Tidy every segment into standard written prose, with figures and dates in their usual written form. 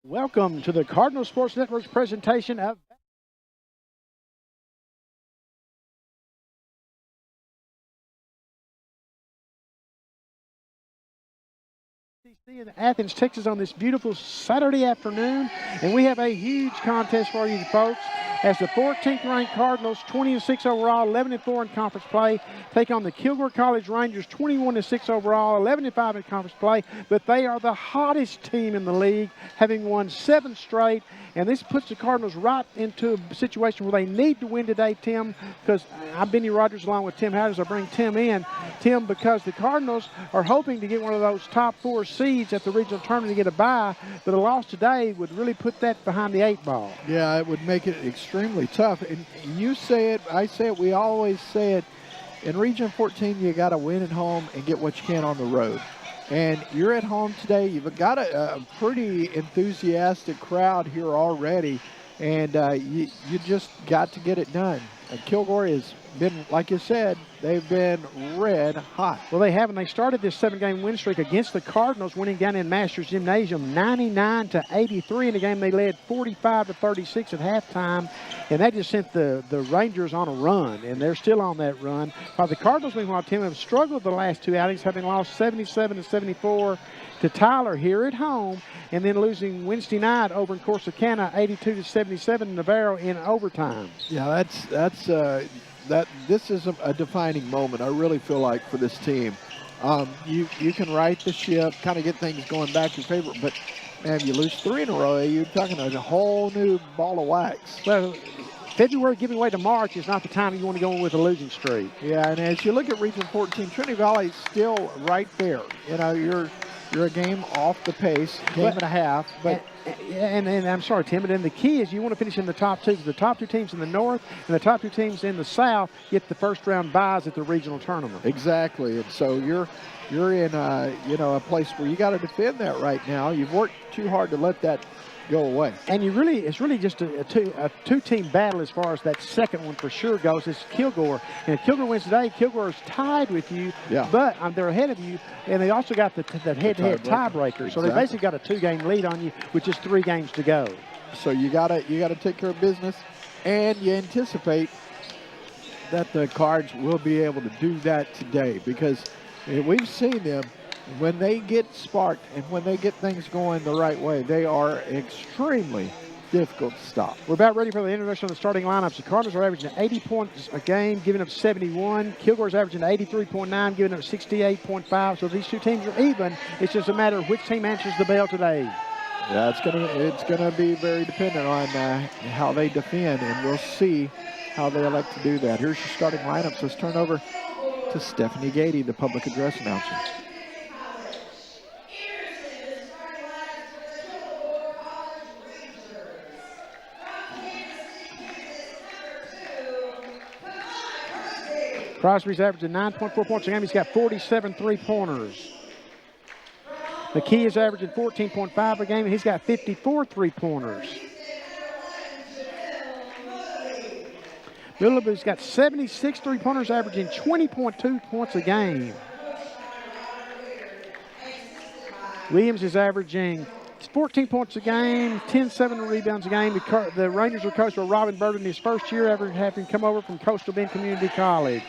Welcome to the Cardinal Sports Network's presentation of in Athens, Texas on this beautiful Saturday afternoon. And we have a huge contest for you folks as the 14th ranked Cardinals, 20-6 overall, 11-4 in conference play, take on the Kilgore College Rangers, 21-6 overall, 11-5 in conference play. But they are the hottest team in the league, having won 7 straight. And this puts the Cardinals right into a situation where they need to win today, Tim, because I'm Benny Rogers along with Tim Hatters. I bring Tim in. Tim, because the Cardinals are hoping to get one of those top 4 seeds at the regional tournament to get a bye, but a loss today would really put that behind the 8 ball. Yeah, it would make it extremely tough. And you say it, I say it, we always say it. In Region 14, you got to win at home and get what you can on the road. And you're at home today. You've got a pretty enthusiastic crowd here already, and you just got to get it done. Kilgore has been, like you said, they've been red hot. Well, they have, and they started this 7-game win streak against the Cardinals, winning down in Masters Gymnasium 99-83 in a game they led 45-36 at halftime, and that just sent the Rangers on a run, and they're still on that run. While the Cardinals, meanwhile, Tim, have struggled the last 2 outings, having lost 77-74 to Tyler here at home, and then losing Wednesday night over in Corsicana 82-77 in Navarro in overtime. Yeah, this is a defining moment, I really feel like, for this team. You can right the ship, kind of get things going back in favor, but man, you lose 3 in a row, you're talking a whole new ball of wax. Well, February giving way to March is not the time you want to go in with a losing streak. Yeah, and as you look at Region 14, Trinity Valley is still right there. You know, you're a game off the pace, game and a half. But and I'm sorry, Tim, but then the key is you want to finish in the top 2. The top 2 teams in the north and the top 2 teams in the south get the first round byes at the regional tournament. Exactly, and so you're in a place where you got to defend that right now. You've worked too hard to let that go away. And it's really just a two-team battle as far as that second one for sure goes. It's Kilgore. And if Kilgore wins today, Kilgore is tied with you, but they're ahead of you, and they also got that head-to-head tiebreaker. So they basically got a 2-game lead on you with just 3 games to go. So you gotta take care of business, and you anticipate that the Cards will be able to do that today, because we've seen them. When they get sparked and when they get things going the right way, they are extremely difficult to stop. We're about ready for the introduction of the starting lineups. The Cardinals are averaging 80 points a game, giving up 71. Kilgore's averaging 83.9, giving up 68.5. So these 2 teams are even. It's just a matter of which team answers the bell today. Yeah, it's gonna be very dependent on how they defend, and we'll see how they elect to do that. Here's your starting lineups. Let's turn over to Stephanie Gady, the public address announcer. Crosby's averaging 9.4 points a game. He's got 47 3-pointers. McKee is averaging 14.5 a game, and he's got 54 3-pointers. Willoughby's got 76 3-pointers, averaging 20.2 points a game. Williams is averaging 14 points a game, 10-7 rebounds a game. The Rangers are coached by Robin Burton in his first year after having come over from Coastal Bend Community College.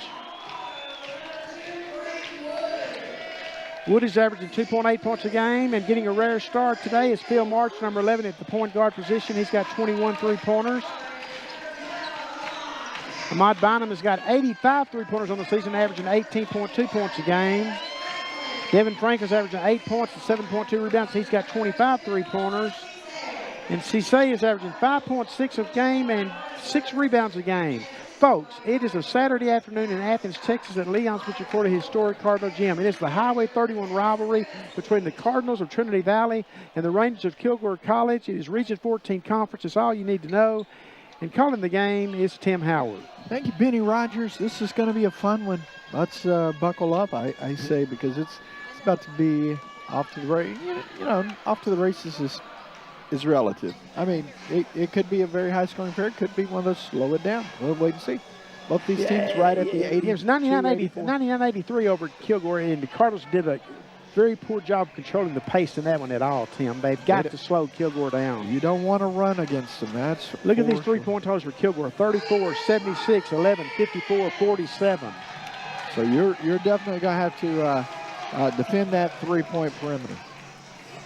Wood is averaging 2.8 points a game, and getting a rare start today is Phil March, number 11 at the point guard position. He's got 21 3-pointers. Ahmad Bynum has got 85 3-pointers on the season, averaging 18.2 points a game. Devin Franklin's averaging 8 points and 7.2 rebounds. He's got 25 3-pointers. And Cisse is averaging 5.6 a game and 6 rebounds a game. Folks, it is a Saturday afternoon in Athens, Texas at Leon's Picture Court, a historic Cardinal Gym. It is the Highway 31 rivalry between the Cardinals of Trinity Valley and the Rangers of Kilgore College. It is Region 14 Conference. It's all you need to know. And calling the game is Tim Howard. Thank you, Benny Rogers. This is going to be a fun one. Let's buckle up, I say, because it's about to be off to the race. Off to the races is relative. I mean, it could be a very high-scoring affair. It could be one of those slow it down. We'll wait and see. Both these teams right at the 80. It was 99-83 over Kilgore, and the Cardinals did a very poor job of controlling the pace in that one at all, Tim. They've got to slow Kilgore down. You don't want to run against them. That's Look at these three-point totals for Kilgore: 34, 76, 11, 54, 47. So you're definitely going to have to defend that three-point perimeter.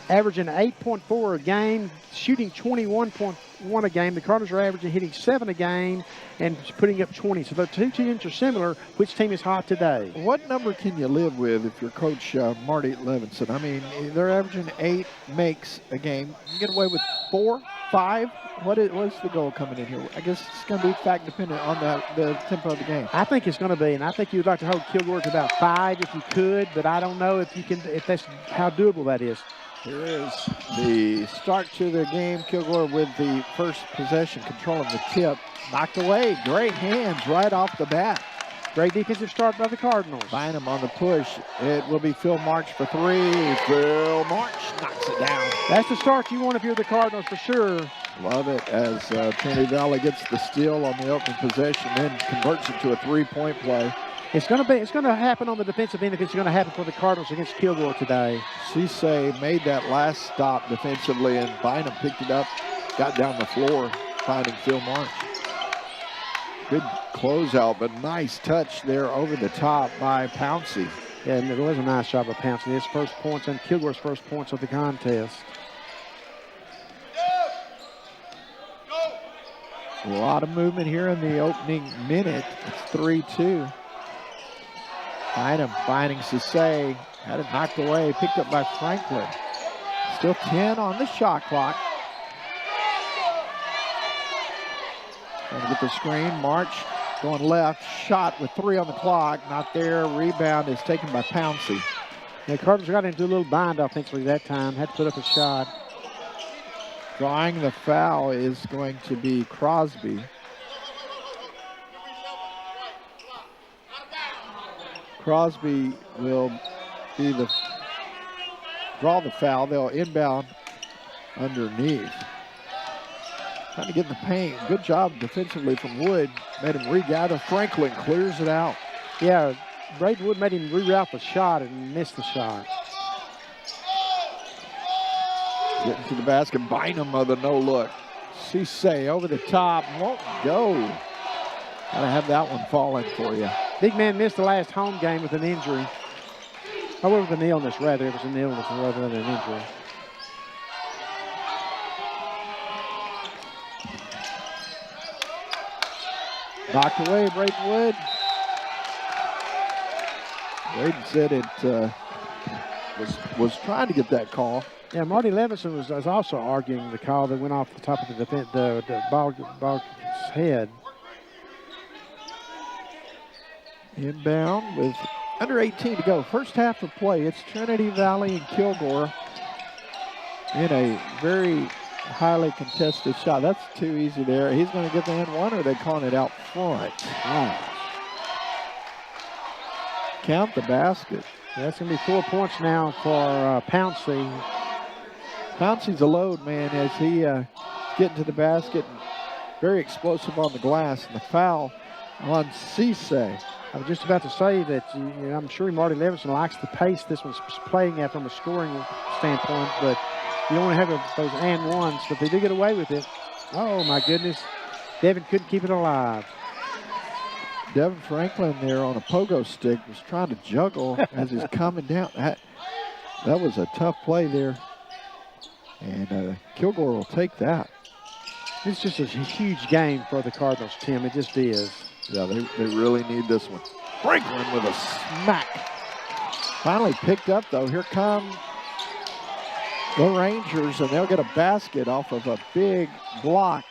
Averaging 8.4 a game, shooting 21.1 a game. The Cardinals are averaging hitting 7 a game and putting up 20. So the two teams are similar. Which team is hot today? What number can you live with if you're Coach Marty Levinson? I mean, they're averaging 8 makes a game. You get away with 4, 5. What's the goal coming in here? I guess it's going to be fact dependent on the tempo of the game. I think it's going to be, and I think you'd like to hold Kilgore to about 5 if you could, but I don't know if you can, if that's how doable that is. Here is the start to the game. Kilgore with the first possession, controlling the tip. Knocked away. Great hands right off the bat. Great defensive start by the Cardinals. Bynum on the push. It will be Phil March for 3. Phil March knocks it down. That's the start you want if you're the Cardinals for sure. Love it as Trinity Valley gets the steal on the opening possession, then converts it to a three-point play. It's going to happen on the defensive end if it's going to happen for the Cardinals against Kilgore today. Cisse made that last stop defensively, and Bynum picked it up, got down the floor, finding Phil March. Good closeout, but nice touch there over the top by Pouncey. Yeah, and it was a nice job of Pouncey. His first points and Kilgore's first points of the contest. A lot of movement here in the opening minute. It's 3-2. Bynum finding Cisse. Had it knocked away, picked up by Franklin. Still 10 on the shot clock. Trying to get the screen. March going left. Shot with 3 on the clock. Not there. Rebound is taken by Pouncey. The Cardinals got into a little bind offensively that time. Had to put up a shot. Drawing the foul is going to be Crosby. Crosby will draw the foul. They'll inbound underneath. Trying to get in the paint. Good job defensively from Wood. Made him regather. Franklin clears it out. Yeah, Braden Wood made him reroute the shot and missed the shot. Getting to the basket. Bynum of the no-look. Cisse over the top. Won't go. Gotta have that one falling for you. Big man missed the last home game with an injury. Or with an illness, rather. It was an illness rather than an injury. Knocked away, Braden Wood. Braden said it was trying to get that call. Yeah, Marty Levinson was also arguing the call that went off the top of the ball's head. Inbound with under 18 to go. First half of play. It's Trinity Valley and Kilgore in a very highly contested shot. That's too easy there. He's going to get the and one, or are they calling it out front? Oh. Count the basket. That's going to be 4 points now for Pouncey. Pouncey's a load, man, as he getting to the basket. And very explosive on the glass. And the foul on Cisse. I was just about to say that I'm sure Marty Levinson likes the pace this one's playing at from a scoring standpoint, but you don't want to have those and ones, but they do get away with it. Oh, my goodness. Devin couldn't keep it alive. Devin Franklin there on a pogo stick was trying to juggle as he's coming down. That was a tough play there. And Kilgore will take that. It's just a huge game for the Cardinals, Tim. It just is. Yeah, they really need this one. Franklin with a smack. Finally picked up, though. Here come the Rangers, and they'll get a basket off of a big block.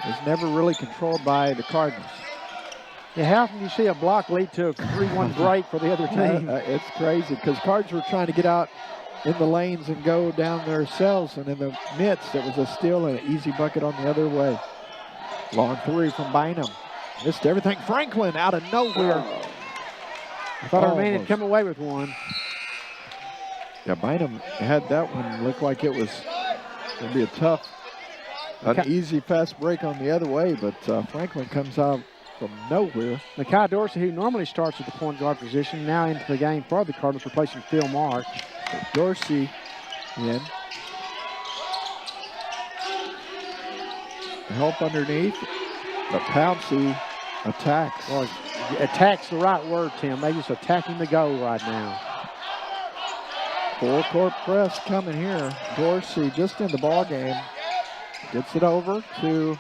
It's never really controlled by the Cardinals. Yeah, how often do you see a block lead to a 3-1 break for the other team? It's crazy, because Cards were trying to get out in the lanes and go down themselves, and in the midst, it was a steal and an easy bucket on the other way. Long 3 from Bynum. Missed everything. Franklin out of nowhere. I thought our man had come away with one. Yeah, Bynum had that one look like it was going to be a tough, an easy fast break on the other way, but Franklin comes out from nowhere. Nakai Dorsey, who normally starts at the point guard position, now into the game for the Cardinals, replacing Phil March. Dorsey in. Help underneath, but Pouncey attacks. Well, attack's the right word, Tim. They just attacking the goal right now. Full court press coming here. Dorsey just in the ball game. Gets it over to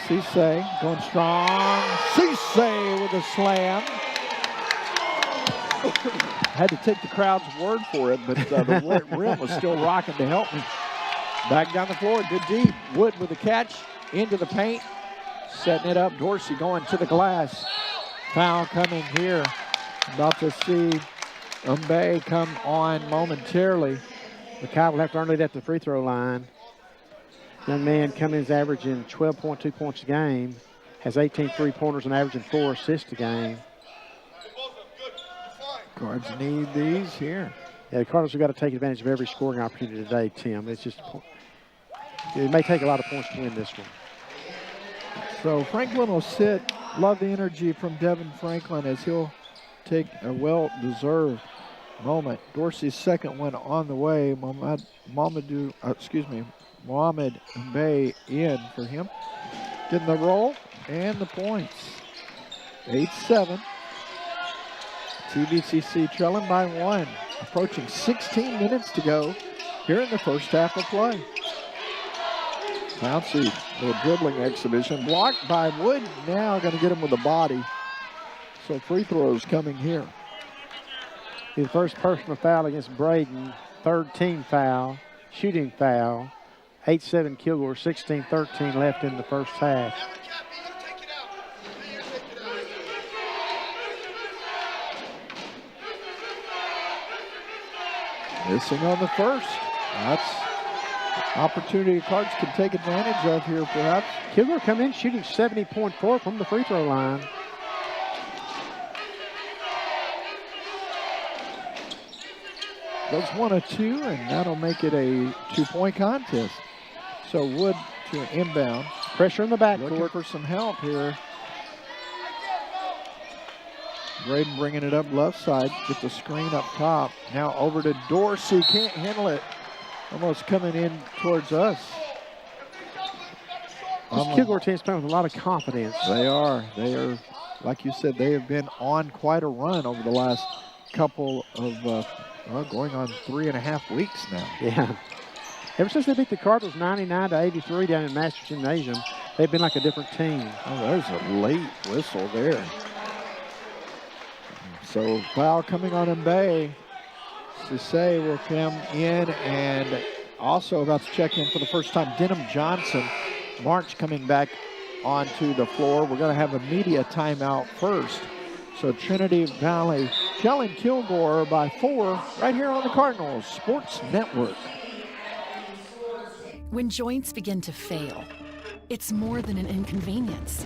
Cisse, going strong. Cisse with a slam. Had to take the crowd's word for it, but the rim was still rocking to help me. Back down the floor, good deep. Wood with a catch into the paint. Setting it up, Dorsey going to the glass. Foul coming here. About to see MBB come on momentarily. Nakai will have to earn it at the free throw line. Young man Cummings averaging 12.2 points a game, has 18 three-pointers and averaging 4 assists a game. Cards need these here. Yeah, the Cardinals have got to take advantage of every scoring opportunity today, Tim. It's just, it may take a lot of points to win this one. So Franklin will sit. Love the energy from Devin Franklin as he'll take a well-deserved moment. Dorsey's second one on the way. Mohamed MBB in for him. Getting the roll and the points. 8-7. TVCC trailing by 1. Approaching 16 minutes to go here in the first half of play. Pouncey, little dribbling exhibition. Blocked by Wood. Now going to get him with the body. So free throws coming here. His first personal foul against Braden. Third team foul. Shooting foul. 8-7 Kilgore. 16-13 left in the first half. Missing on the first. That's opportunity Cards can take advantage of here, perhaps. Kilgore come in shooting 70.4 from the free throw line. Goes 1 of 2, and that'll make it a 2-point contest. So Wood to an inbound. Pressure in the backcourt. Looking for some help here. Braden bringing it up left side. Get the screen up top. Now over to Dorsey. Can't handle it. Almost coming in towards us. This Kilgore team's playing with a lot of confidence. They are. They are, like you said, they have been on quite a run over the last couple of, going on 3.5 weeks now. Yeah. Ever since they beat the Cardinals 99-83 down in Masters Gymnasium, they've been like a different team. Oh, there's a late whistle there. So foul coming on MBB. Cisse will come in, and also about to check in for the first time, Denham Johnson. March coming back onto the floor. We're going to have a media timeout first. So Trinity Valley trailing Kilgore by 4 right here on the Cardinals Sports Network. When joints begin to fail, it's more than an inconvenience.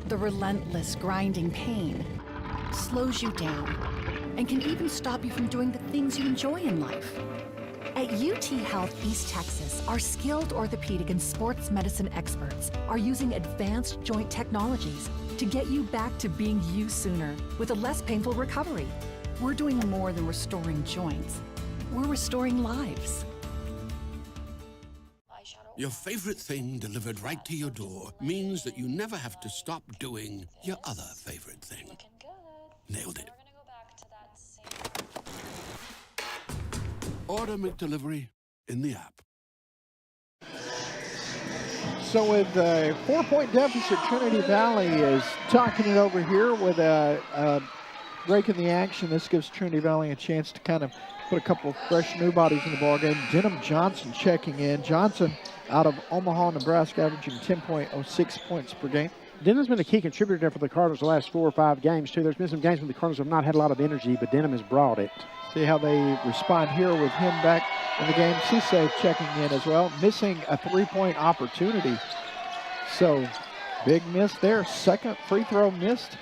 The relentless grinding pain slows you down and can even stop you from doing the things you enjoy in life. At UT Health East Texas, our skilled orthopedic and sports medicine experts are using advanced joint technologies to get you back to being you sooner with a less painful recovery. We're doing more than restoring joints. We're restoring lives. Your favorite thing delivered right to your door means that you never have to stop doing your other favorite thing. Nailed it. Order McDelivery in the app. So with a 4-point deficit, Trinity Valley is talking it over here with a break in the action. This gives Trinity Valley a chance to kind of put a couple of fresh new bodies in the ballgame. Denham Johnson checking in. Johnson out of Omaha, Nebraska, averaging 10.06 points per game. Denham's been a key contributor there for the Cardinals the last 4 or 5 games, too. There's been some games when the Cardinals have not had a lot of energy, but Denham has brought it. See how they respond here with him back in the game. Cisse checking in as well, missing a 3-point opportunity. So big miss there. Second free throw missed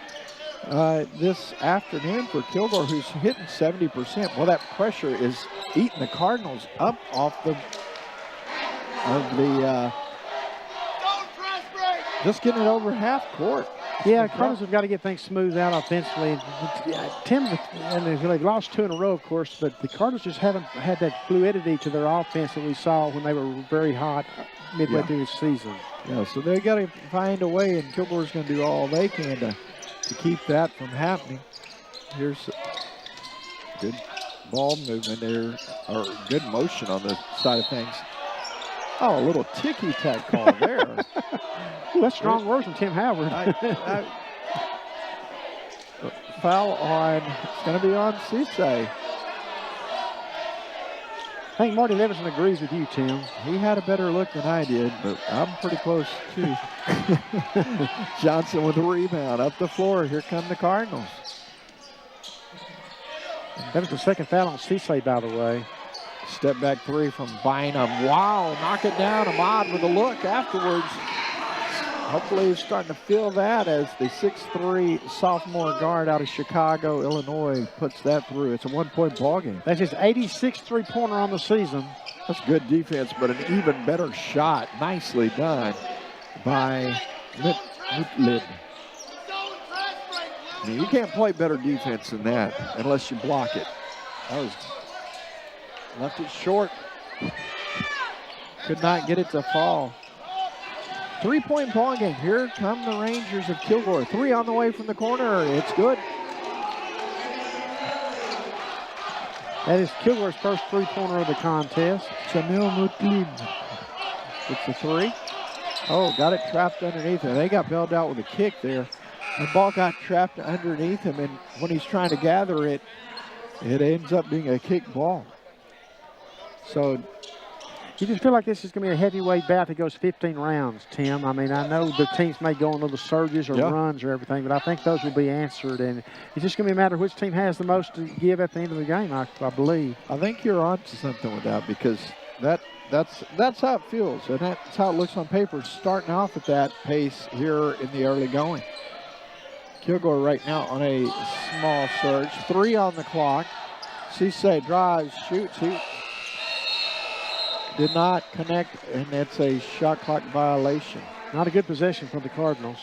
this afternoon for Kilgore, who's hitting 70%. Well, that pressure is eating the Cardinals up off just getting it over half court. Yeah, Cardinals have got to get things smoothed out offensively. Tim, and they've lost 2 in a row, of course, but the Cardinals just haven't had that fluidity to their offense that we saw when they were very hot midway through the season. Yeah, so they got to find a way, and Kilgore's going to do all they can to keep that from happening. Here's good ball movement there, or good motion on the side of things. Oh, a little ticky-tack call there. Ooh, that's strong words from Tim Howard. Foul on, it's going to be on Cisse. I think Marty Levinson agrees with you, Tim. He had a better look than I did, but I'm pretty close too. Johnson with the rebound up the floor. Here come the Cardinals. That was the second foul on Cisse, by the way. Step back 3 from Bynum. Wow, knock it down. Ahmad with a look afterwards. Hopefully he's starting to feel that as the 6'3" sophomore guard out of Chicago, Illinois puts that through. It's a 1-point ball game. That's his 86th three-pointer on the season. That's good defense, but an even better shot. Nicely done by Mutlid. I mean, you can't play better defense than that unless you block it. That was left it short. Could not get it to fall. 3-point ball game. Here come the Rangers of Kilgore. 3 on the way from the corner. It's good. That is Kilgore's first three-pointer of the contest. Jamil Mutlid. It's a 3. Oh, got it trapped underneath him. They got bailed out with a kick there. The ball got trapped underneath him, and when he's trying to gather it, it ends up being a kick ball. So you just feel like this is going to be a heavyweight bout that goes 15 rounds, Tim. I mean, I know the teams may go on little surges or runs or everything, but I think those will be answered. And it's just going to be a matter of which team has the most to give at the end of the game, I believe. I think you're onto something with that, because that's how it feels, and that's how it looks on paper, starting off at that pace here in the early going. Kilgore right now on a small surge. 3 on the clock. Cisse drives, shoots. He did not connect, and it's a shot clock violation. Not a good possession for the Cardinals.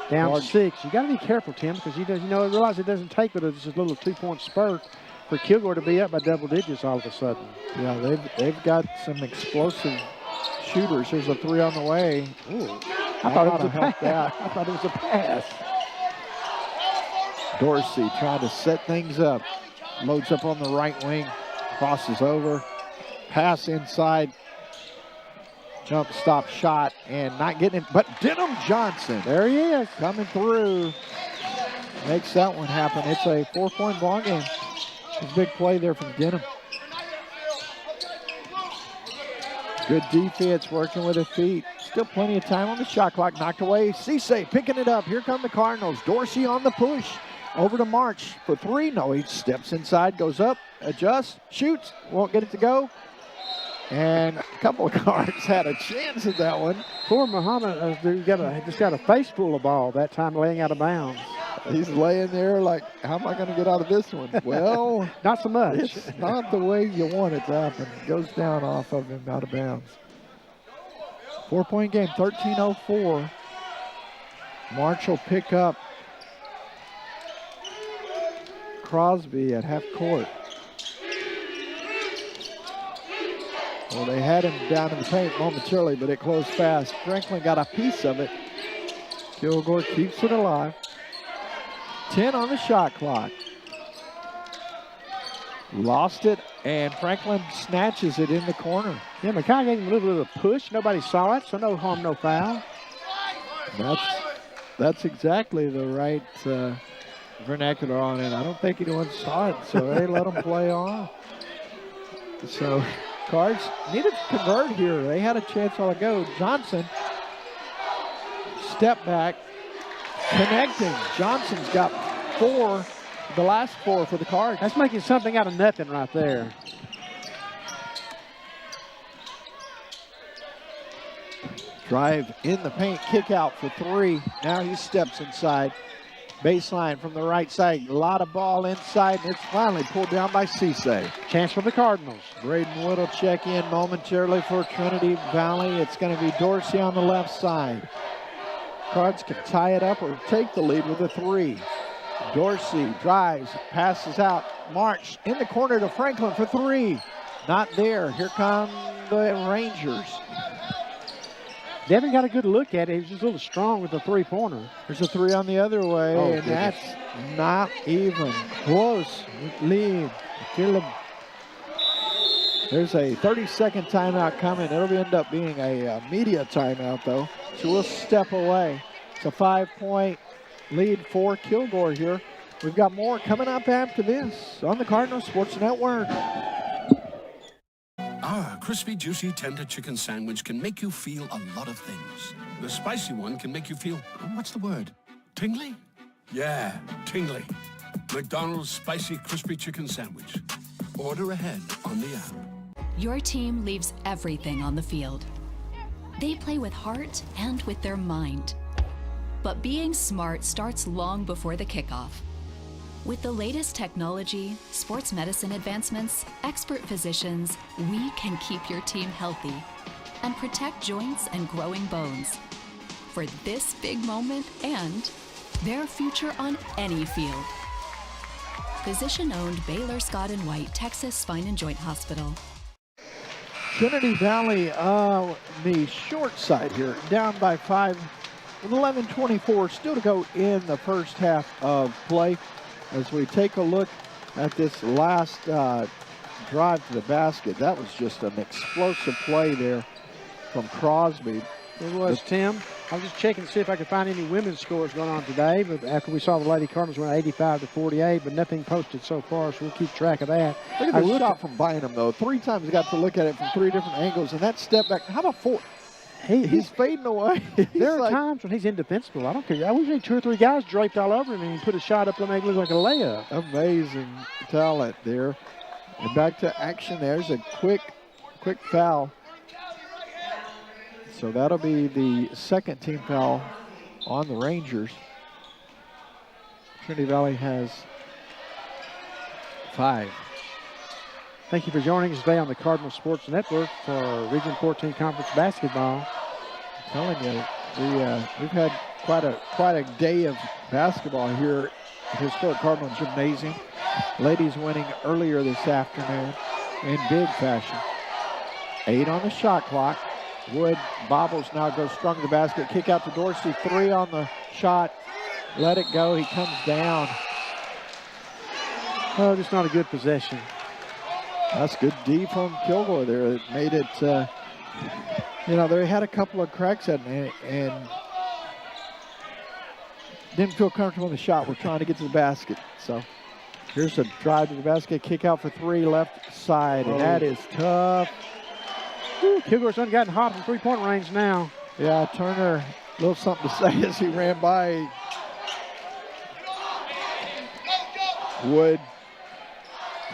Down 6. You got to be careful, Tim, because you realize it doesn't take but it's just a little 2-point spurt for Kilgore to be up by double digits all of a sudden. Yeah, they've got some explosive shooters. There's a 3 on the way. Ooh, I thought it was a pass. I thought it was a pass. Dorsey trying to set things up. Loads up on the right wing, crosses over, pass inside, jump stop shot, and not getting it, but Denham Johnson. There he is. Coming through, makes that one happen. It's a 4-point ball game. It's a big play there from Denham. Good defense, working with the feet. Still plenty of time on the shot clock, knocked away. Cisse picking it up. Here come the Cardinals. Dorsey on the push. Over to March for 3. No, he steps inside, goes up, adjusts, shoots, won't get it to go. And a couple of Cards had a chance at that one. Poor Muhammad just got a face full of ball that time, laying out of bounds. He's laying there like, how am I going to get out of this one? Well, not so much. It's not the way you want it to happen. It goes down off of him, out of bounds. 4-point game, 13:04. March will pick up Crosby at half court. Well, they had him down in the paint momentarily, but it closed fast. Franklin got a piece of it. Kilgore keeps it alive. 10 on the shot clock. Lost it, and Franklin snatches it in the corner. Yeah, McKay gave him a little bit of a push. Nobody saw it, so no harm, no foul. That's exactly the right vernacular on it. I don't think anyone saw it, so they let them play on. So Cards need to convert here. They had a chance all ago. Johnson, step back, connecting. Johnson's got 4, the last 4 for the Cards. That's making something out of nothing right there. Drive in the paint, kick out for 3. Now he steps inside. Baseline from the right side. A lot of ball inside, and it's finally pulled down by Cisse. Chance for the Cardinals. Braden Wood will check in momentarily for Trinity Valley. It's going to be Dorsey on the left side. Cards can tie it up or take the lead with a 3. Dorsey drives, passes out. March in the corner to Franklin for 3. Not there. Here come the Rangers. Devin got a good look at it. He was just a little strong with the three-pointer. There's a 3 on the other way, and goodness. that's not even close. Lead. There's a 30-second timeout coming. It'll end up being a media timeout, though. So we'll step away. It's a 5-point lead for Kilgore here. We've got more coming up after this on the Cardinal Sports Network. Our crispy, juicy, tender chicken sandwich can make you feel a lot of things. The spicy one can make you feel, what's the word? Tingly? Yeah, tingly. McDonald's spicy, crispy chicken sandwich. Order ahead on the app. Your team leaves everything on the field. They play with heart and with their mind. But being smart starts long before the kickoff. With the latest technology, sports medicine advancements, expert physicians, we can keep your team healthy and protect joints and growing bones for this big moment and their future on any field. Physician-owned Baylor Scott & White Texas Spine and Joint Hospital. Trinity Valley on the short side here, down by 5 with 11:24 still to go in the first half of play. As we take a look at this last drive to the basket, that was just an explosive play there from Crosby. It was, Tim. I was just checking to see if I could find any women's scores going on today, but after we saw the Lady Cardinals win 85-48, but nothing posted so far, so we'll keep track of that. Look at the shot from Bynum, though. 3 times got to look at it from 3 different angles, and that step back. How about 4? He's fading away. There are times when he's indefensible. I don't care. I wish we had 2 or 3 guys draped all over him and he put a shot up to make it look like a layup. Amazing talent there. And back to action. There's a quick foul. So that'll be the second team foul on the Rangers. Trinity Valley has 5. Thank you for joining us today on the Cardinal Sports Network for Region 14 Conference Basketball. I'm telling you, we've had quite a day of basketball here at historic Cardinal Gymnasium. Ladies winning earlier this afternoon in big fashion. 8 on the shot clock. Wood bobbles now, goes strong to the basket. Kick out to Dorsey. 3 on the shot. Let it go. He comes down. Oh, just not a good possession. That's good D from Kilgore there. It made it, they had a couple of cracks at it and didn't feel comfortable in the shot. We're trying to get to the basket. So here's a drive to the basket, kick out for 3, left side, and that is tough. Kilgore's gotten hot from three-point range now. Yeah, Turner, a little something to say as he ran by. Wood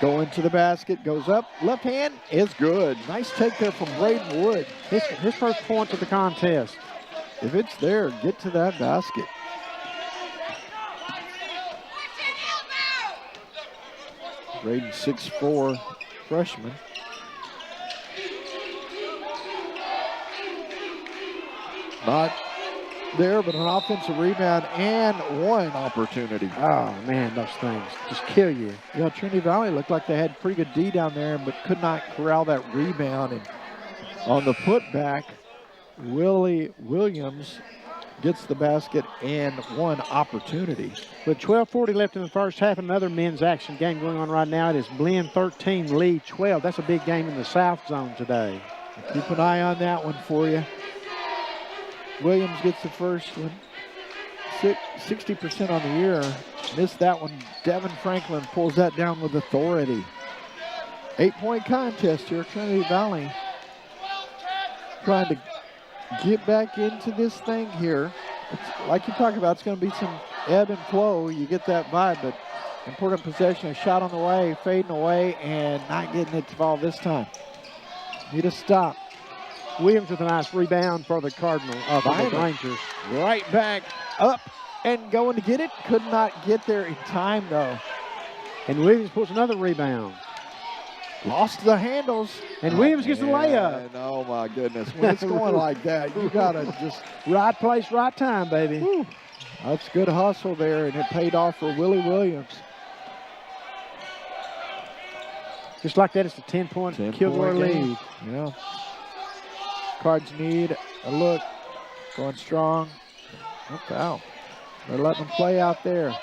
going to the basket, goes up, left hand is good. Nice take there from Braden Wood. His first point of the contest. If it's there, get to that basket. Braden, 6'4", freshman. Not there, but an offensive rebound and 1 opportunity. Oh, man, those things just kill you. Yeah, Trinity Valley looked like they had pretty good D down there, but could not corral that rebound. And on the putback, Willie Williams gets the basket and 1 opportunity. With 12:40 left in the first half, another men's action game going on right now. It is Blinn 13, Lee 12. That's a big game in the South Zone today. Keep an eye on that one for you. Williams gets the first one. 60% on the year. Missed that one. Devin Franklin pulls that down with authority. 8-point contest here. Trinity Valley trying to get back into this thing here. It's, like you talked about, it's going to be some ebb and flow. You get that vibe, but important possession. A shot on the way, fading away, and not getting it to fall this time. Need a stop. Williams with a nice rebound for the Cardinal, for the Rangers. Right back up and going to get it. Could not get there in time, though. And Williams pulls another rebound. Lost the handles. And Williams gets the layup. And, oh, my goodness. When it's going like that, you got to just... Right place, right time, baby. Whew. That's good hustle there, and it paid off for Willie Williams. Just like that, it's a 10-point Kilgore lead. Yeah. Cards need a look. Going strong. No foul. They're letting them play out there.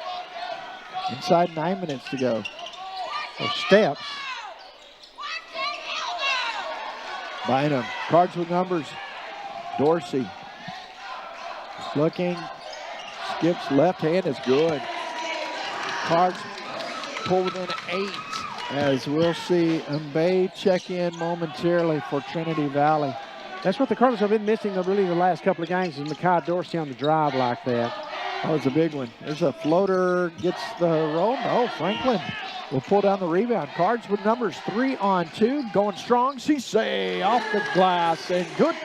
Inside 9 minutes to go. Those steps. Bynum. Cards with numbers. Dorsey. Looking. Skips left hand is good. Cards pull within 8 as we'll see MBB check in momentarily for Trinity Valley. That's what the Cardinals have been missing really the last couple of games is Mekhi Dorsey on the drive like that. Oh, it's a big one. There's a floater, gets the roll. No, Franklin will pull down the rebound. Cards with numbers 3 on 2. Going strong. Cisse off the glass and good.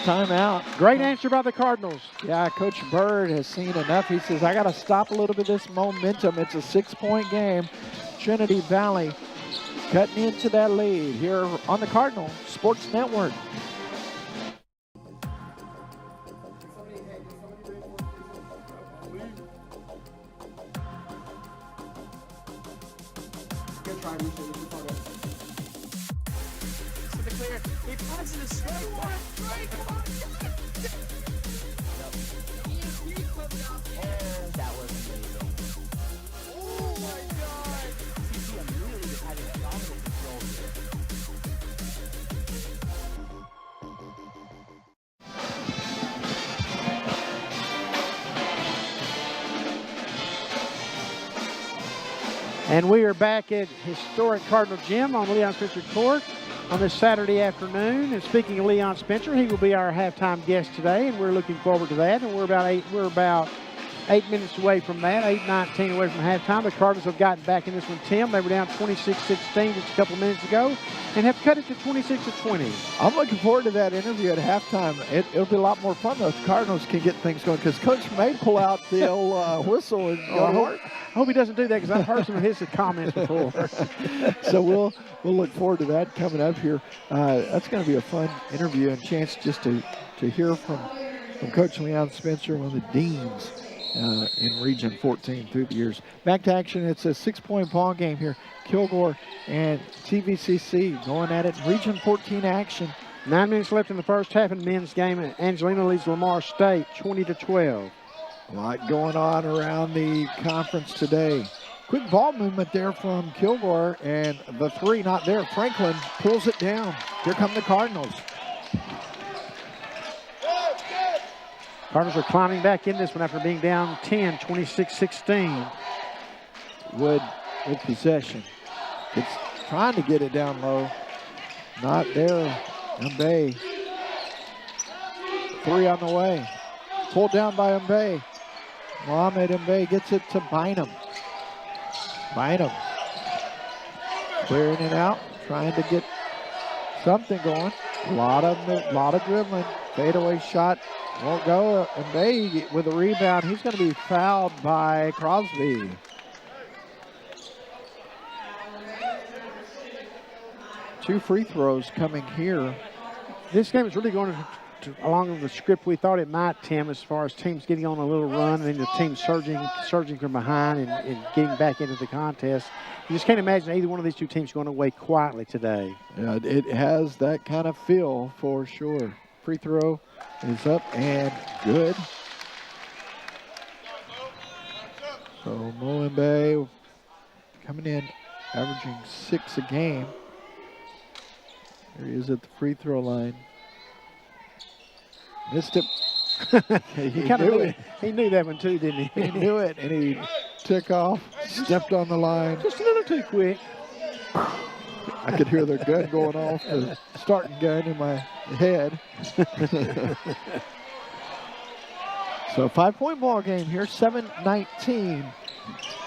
Timeout. Great answer by the Cardinals. Yeah, Coach Bird has seen enough. He says, I got to stop a little bit of this momentum. It's a 6-point game. Trinity Valley cutting into that lead here on the Cardinal Sports Network. He passes it straight for it. Oh, that was amazing. Oh my God. CCM really just having dominant control here. And we are back at historic Cardinal Gym on Leon Spencer Court on this Saturday afternoon. And speaking of Leon Spencer, he will be our halftime guest today, and we're looking forward to that. And we're about 8 minutes away from that, 8:19 away from halftime. The Cardinals have gotten back in this one, Tim. They were down 26-16 just a couple minutes ago and have cut it to 26-20. I'm looking forward to that interview at halftime. It'll be a lot more fun though if the Cardinals can get things going because Coach may pull out the old whistle and go to work. I hope he doesn't do that because I've heard some of his comments before. So we'll look forward to that coming up here. That's going to be a fun interview and chance just to hear from Coach Leon Spencer, one of the deans in Region 14 through the years. Back to action. It's a 6-point ball game here. Kilgore and TVCC going at it. Region 14 action. 9 minutes left in the first half in the men's game. Angelina leads Lamar State 20-12. A lot going on around the conference today. Quick ball movement there from Kilgore, and the 3 not there. Franklin pulls it down. Here come the Cardinals. Cardinals are climbing back in this one after being down 10, 26-16. Wood with possession. It's trying to get it down low. Not there. MBB. 3 on the way. Pulled down by MBB. Mohamed MBB gets it to Bynum. Bynum. Clearing it out. Trying to get something going. A lot of dribbling. Fadeaway shot. Won't go. MBB with a rebound. He's going to be fouled by Crosby. Two free throws coming here. This game is really going along with the script we thought it might, Tim, as far as teams getting on a little run and then the team surging from behind and getting back into the contest. You just can't imagine either one of these two teams going away quietly today. Yeah, it has that kind of feel for sure. Free throw is up and good. So Mo MBB coming in, averaging 6 a game. There he is at the free throw line. Missed it. He kind of knew it. He knew that one too, didn't he? He knew it, and he took off, stepped on the line. Just a little too quick. I could hear the gun going off, the starting gun in my head. So 5-point ball game here, 7:19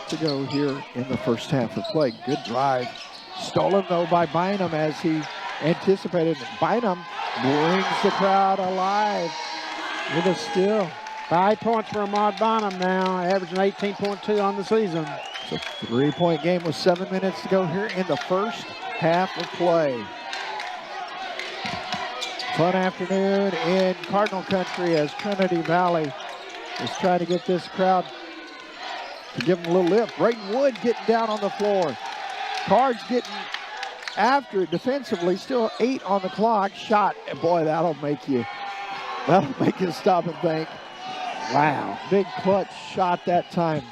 to go here in the first half of play. Good drive. Stolen though by Bynum as he anticipated. Bynum brings the crowd alive with a steal. 5 points for Ahmad Bonham now, averaging 18.2 on the season. It's a 3-point game with 7 minutes to go here in the first half of play. Fun afternoon in Cardinal Country as Trinity Valley is trying to get this crowd to give them a little lift. Brayton Wood getting down on the floor. Cards getting after it defensively, still 8 on the clock. Shot, and boy, that'll make you stop and think. Wow, big clutch shot that time.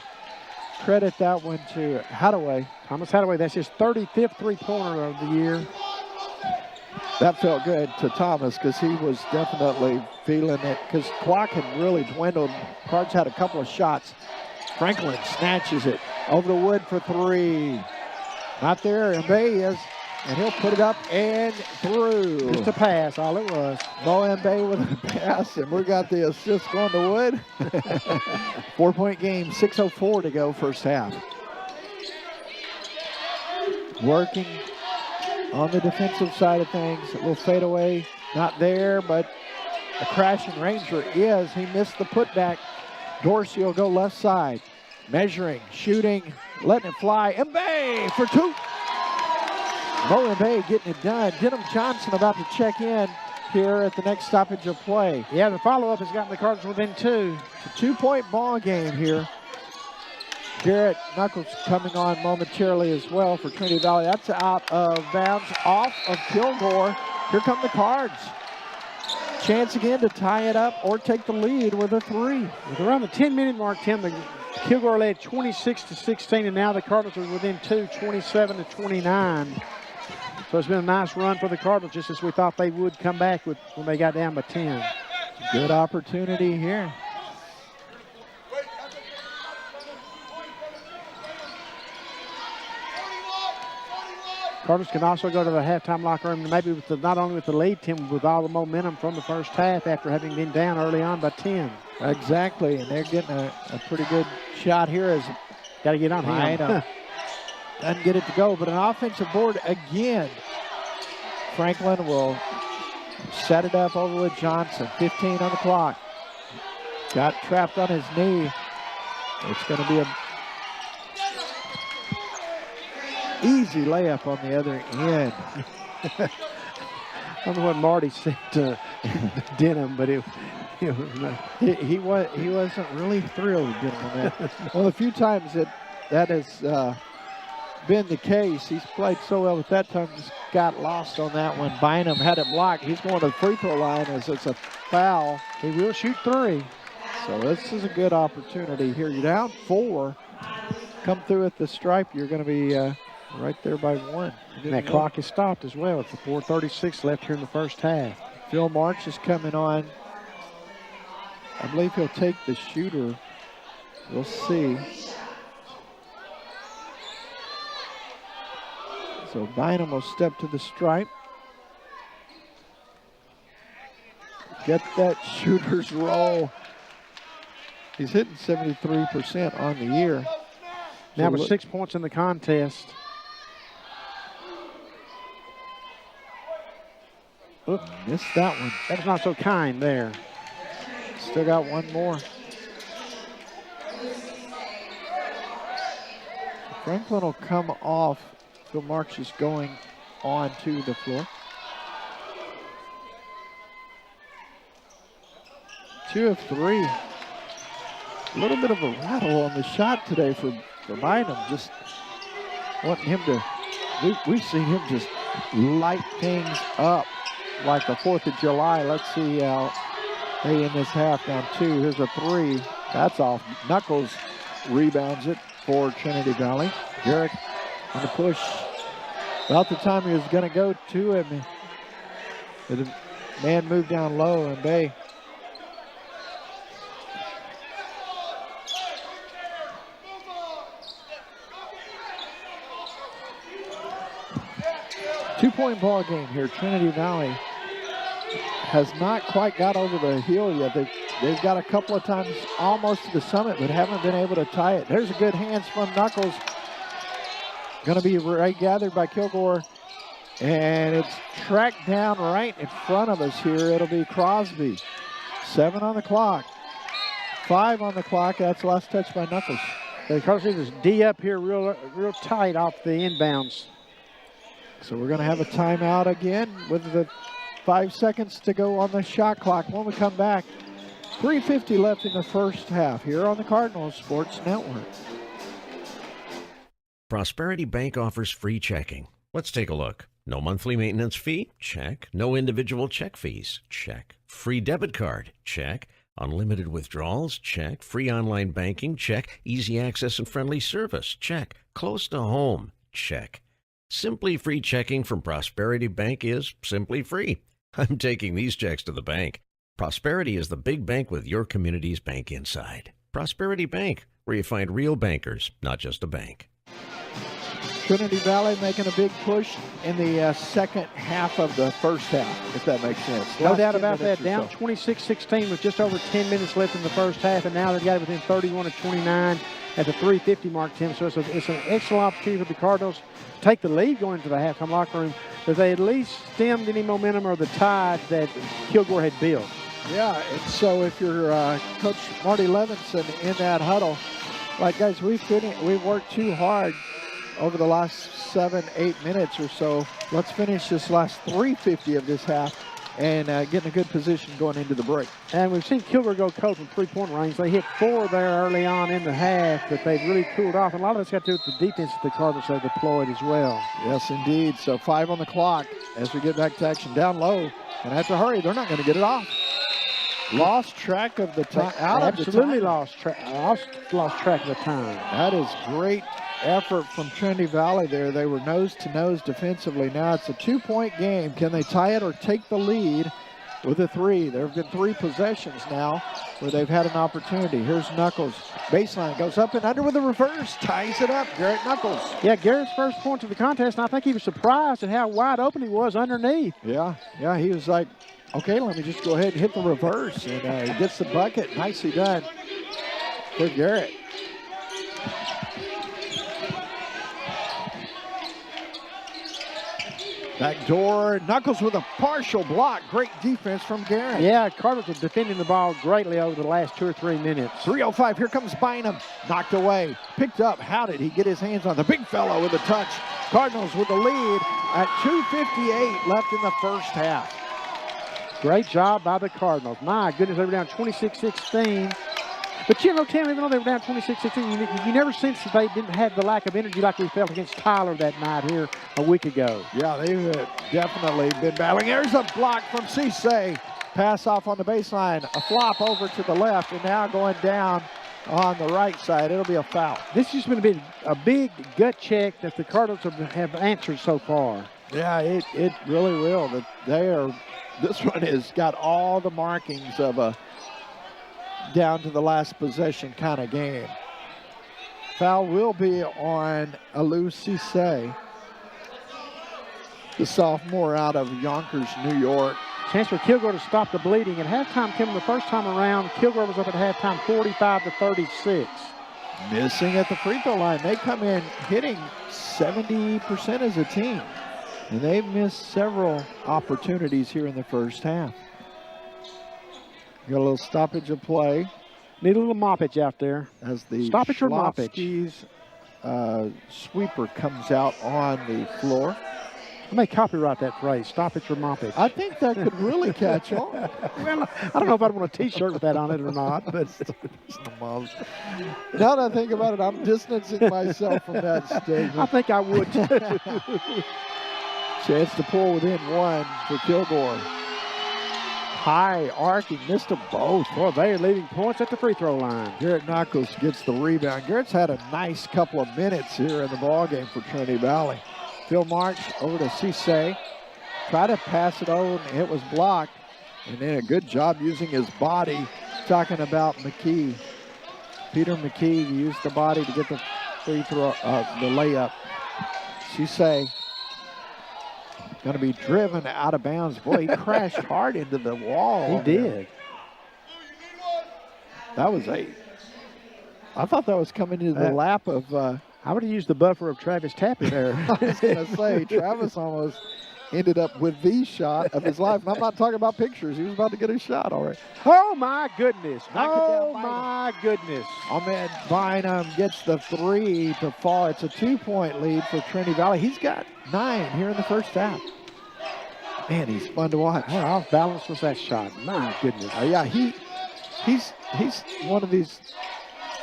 Credit that one to Hadaway. Thomas Hadaway, that's his 35th three-pointer of the year. That felt good to Thomas because he was definitely feeling it because clock had really dwindled. Cards had a couple of shots. Franklin snatches it over the Wood for 3. Not there, and Bay is, and he'll put it up and through. Just a pass, all it was. Mo Mbaye with a pass, and we got the assist going to Wood. 4-point game, 6:04 to go first half. Working on the defensive side of things. A little fadeaway, not there, but a crashing Ranger is. He missed the putback. Dorsey will go left side. Measuring, shooting, letting it fly. Mbaye for 2. Mo Mbaye getting it done. Denham Johnson about to check in here at the next stoppage of play. Yeah, the follow-up has gotten the Cardinals within 2. It's a 2-point ball game here. Garrett Knuckles coming on momentarily as well for Trinity Valley. That's out of bounds off of Kilgore. Here come the Cards. Chance again to tie it up or take the lead with a 3. With around the 10-minute mark, Tim, the Kilgore led 26-16, and now the Cardinals are within 2, 27-29. So it's been a nice run for the Cardinals, just as we thought they would come back with when they got down by 10. Good opportunity here. Cardinals can also go to the halftime locker room, maybe with not only with the lead, Tim, with all the momentum from the first half after having been down early on by 10. Exactly, and they're getting a pretty good shot here as got to get on him. Doesn't get it to go, but an offensive board again. Franklin will set it up over with Johnson. 15 on the clock. Got trapped on his knee. It's going to be a easy layup on the other end. I don't know what Marty said to Denham, but he wasn't really thrilled with Denham on that. Well, a few times that has been the case. He's played so well with that time, just got lost on that one. Bynum had it blocked. He's going to the free throw line as it's a foul. He will shoot 3. So this is a good opportunity here. You're down 4. Come through at the stripe, you're going to be right there by 1. And that clock is stopped as well. It's 4:36 left here in the first half. Phil March is coming on. I believe he'll take the shooter. We'll see. So Bynum will step to the stripe. Get that shooter's roll. He's hitting 73% on the year. Now with 6 points in the contest. Oop, missed that one. That was not so kind there. Still got one more. Franklin will come off. Phil March is going on to the floor. 2 of 3. A little bit of a rattle on the shot today for Bynum. Just wanting him to, we've seen him just light things up like the 4th of July. Let's see how they in this half down 2. Here's a 3. That's off. Knuckles rebounds it for Trinity Valley. Garrett on the push. About the time he was going to go to him, the man moved down low, and Bay. Two-point ball game here. Trinity Valley has not quite got over the hill yet. They've got a couple of times almost to the summit, but haven't been able to tie it. There's a good hands from Knuckles. Going to be right gathered by Kilgore, and it's tracked down right in front of us here. It'll be Crosby. 7 on the clock. 5 on the clock. That's the last touch by Knuckles. The Cardinals need to D up here real tight off the inbounds. So we're going to have a timeout again with the 5 seconds to go on the shot clock. When we come back, 3:50 left in the first half here on the Cardinals Sports Network. Prosperity Bank offers free checking. Let's take a look. No monthly maintenance fee? Check. No individual check fees? Check. Free debit card? Check. Unlimited withdrawals? Check. Free online banking? Check. Easy access and friendly service? Check. Close to home? Check. Simply free checking from Prosperity Bank is simply free. I'm taking these checks to the bank. Prosperity is the big bank with your community's bank inside. Prosperity Bank, where you find real bankers, not just a bank. Trinity Valley making a big push in the second half of the first half, if that makes sense. No Last doubt 10 about that. minutes or Down so. 26-16 with just over 10 minutes left in the first half, and now they've got it within 31-29 at the 3:50 mark, Tim. So it's an excellent opportunity for the Cardinals to take the lead going into the halftime locker room, if they at least stemmed any momentum or the tide that Kilgore had built. Yeah, and so if you're Coach Marty Levinson in that huddle, like, guys, we've worked too hard over the last 7-8 minutes or so. Let's finish this last 3:50 of this half and get in a good position going into the break. And we've seen Kilgore go cold from three-point range. They hit 4 there early on in the half, but they've really cooled off. And a lot of it's got to do with the defense that the Cardinals have deployed as well. Yes, indeed. So 5 on the clock as we get back to action. Down low, and have to hurry. They're not going to get it off. Lost track of the time. Absolutely lost track of the time. That is great effort from Trinity Valley there. They were nose to nose defensively. Now it's a 2-point game. Can they tie it or take the lead with a 3? There have been 3 possessions now where they've had an opportunity. Here's Knuckles. Baseline goes up and under with a reverse. Ties it up. Garrett Knuckles. Yeah, Garrett's first point to the contest, and I think he was surprised at how wide open he was underneath. Yeah, he was like, okay, let me just go ahead and hit the reverse. And he gets the bucket. Nicely done for Garrett. Back door, Knuckles with a partial block. Great defense from Garrett. Yeah, Cardinals are defending the ball greatly over the last 2 or 3 minutes. 3:05, here comes Bynum. Knocked away, picked up. How did he get his hands on the big fellow with a touch? Cardinals with the lead at 2:58 left in the first half. Great job by the Cardinals. My goodness, they were down 26-16. But you know, Tim, even though they were down 26-16, you never sensed that they didn't have the lack of energy like we felt against Tyler that night here a week ago. Yeah, they've definitely been battling. There's a block from Cisse. Pass off on the baseline. A flop over to the left, and now going down on the right side. It'll be a foul. This has been a big gut check that the Cardinals have answered so far. Yeah, it really will. That they are. This one has got all the markings of a down to the last possession kind of game. Foul will be on Alou Cisse, the sophomore out of Yonkers, New York. Chance for Kilgore to stop the bleeding. At halftime, Tim, the first time around, Kilgore was up at halftime 45-36. Missing at the free throw line. They come in hitting 70% as a team. And they've missed several opportunities here in the first half. Got a little stoppage of play. Need a little moppage out there. As the stoppage or moppage? Sweeper comes out on the floor. I may copyright that phrase, stoppage or moppage. I think that could really catch on. Well, I don't know if I'd want a T-shirt with that on it or not, but now that I think about it, I'm distancing myself from that statement. I think I would too. Chance to pull within 1 for Kilgore. High arcing, missed them both. Boy, they are leaving points at the free throw line. Garrett Knuckles gets the rebound. Garrett's had a nice couple of minutes here in the ballgame for Trinity Valley. Phil March over to Cisse. Try to pass it over, and it was blocked. And then a good job using his body. Talking about McKee. Peter McKee used the body to get the free throw, the layup. Cisse going to be driven out of bounds. Boy, he crashed hard into the wall. He did. That was I thought that was coming into the lap of. I would have used the buffer of Travis Tappy there. I was going to say, Travis almost ended up with the shot of his life. And I'm not talking about pictures. He was about to get a shot already. Oh, my goodness. Knock it down, Oh, Bynum. my goodness. Ahmed Bynum gets the 3 to fall. It's a 2-point lead for Trinity Valley. He's got 9 here in the first half. Man, he's fun to watch. How off balance was that shot? My goodness. Yeah, he's one of these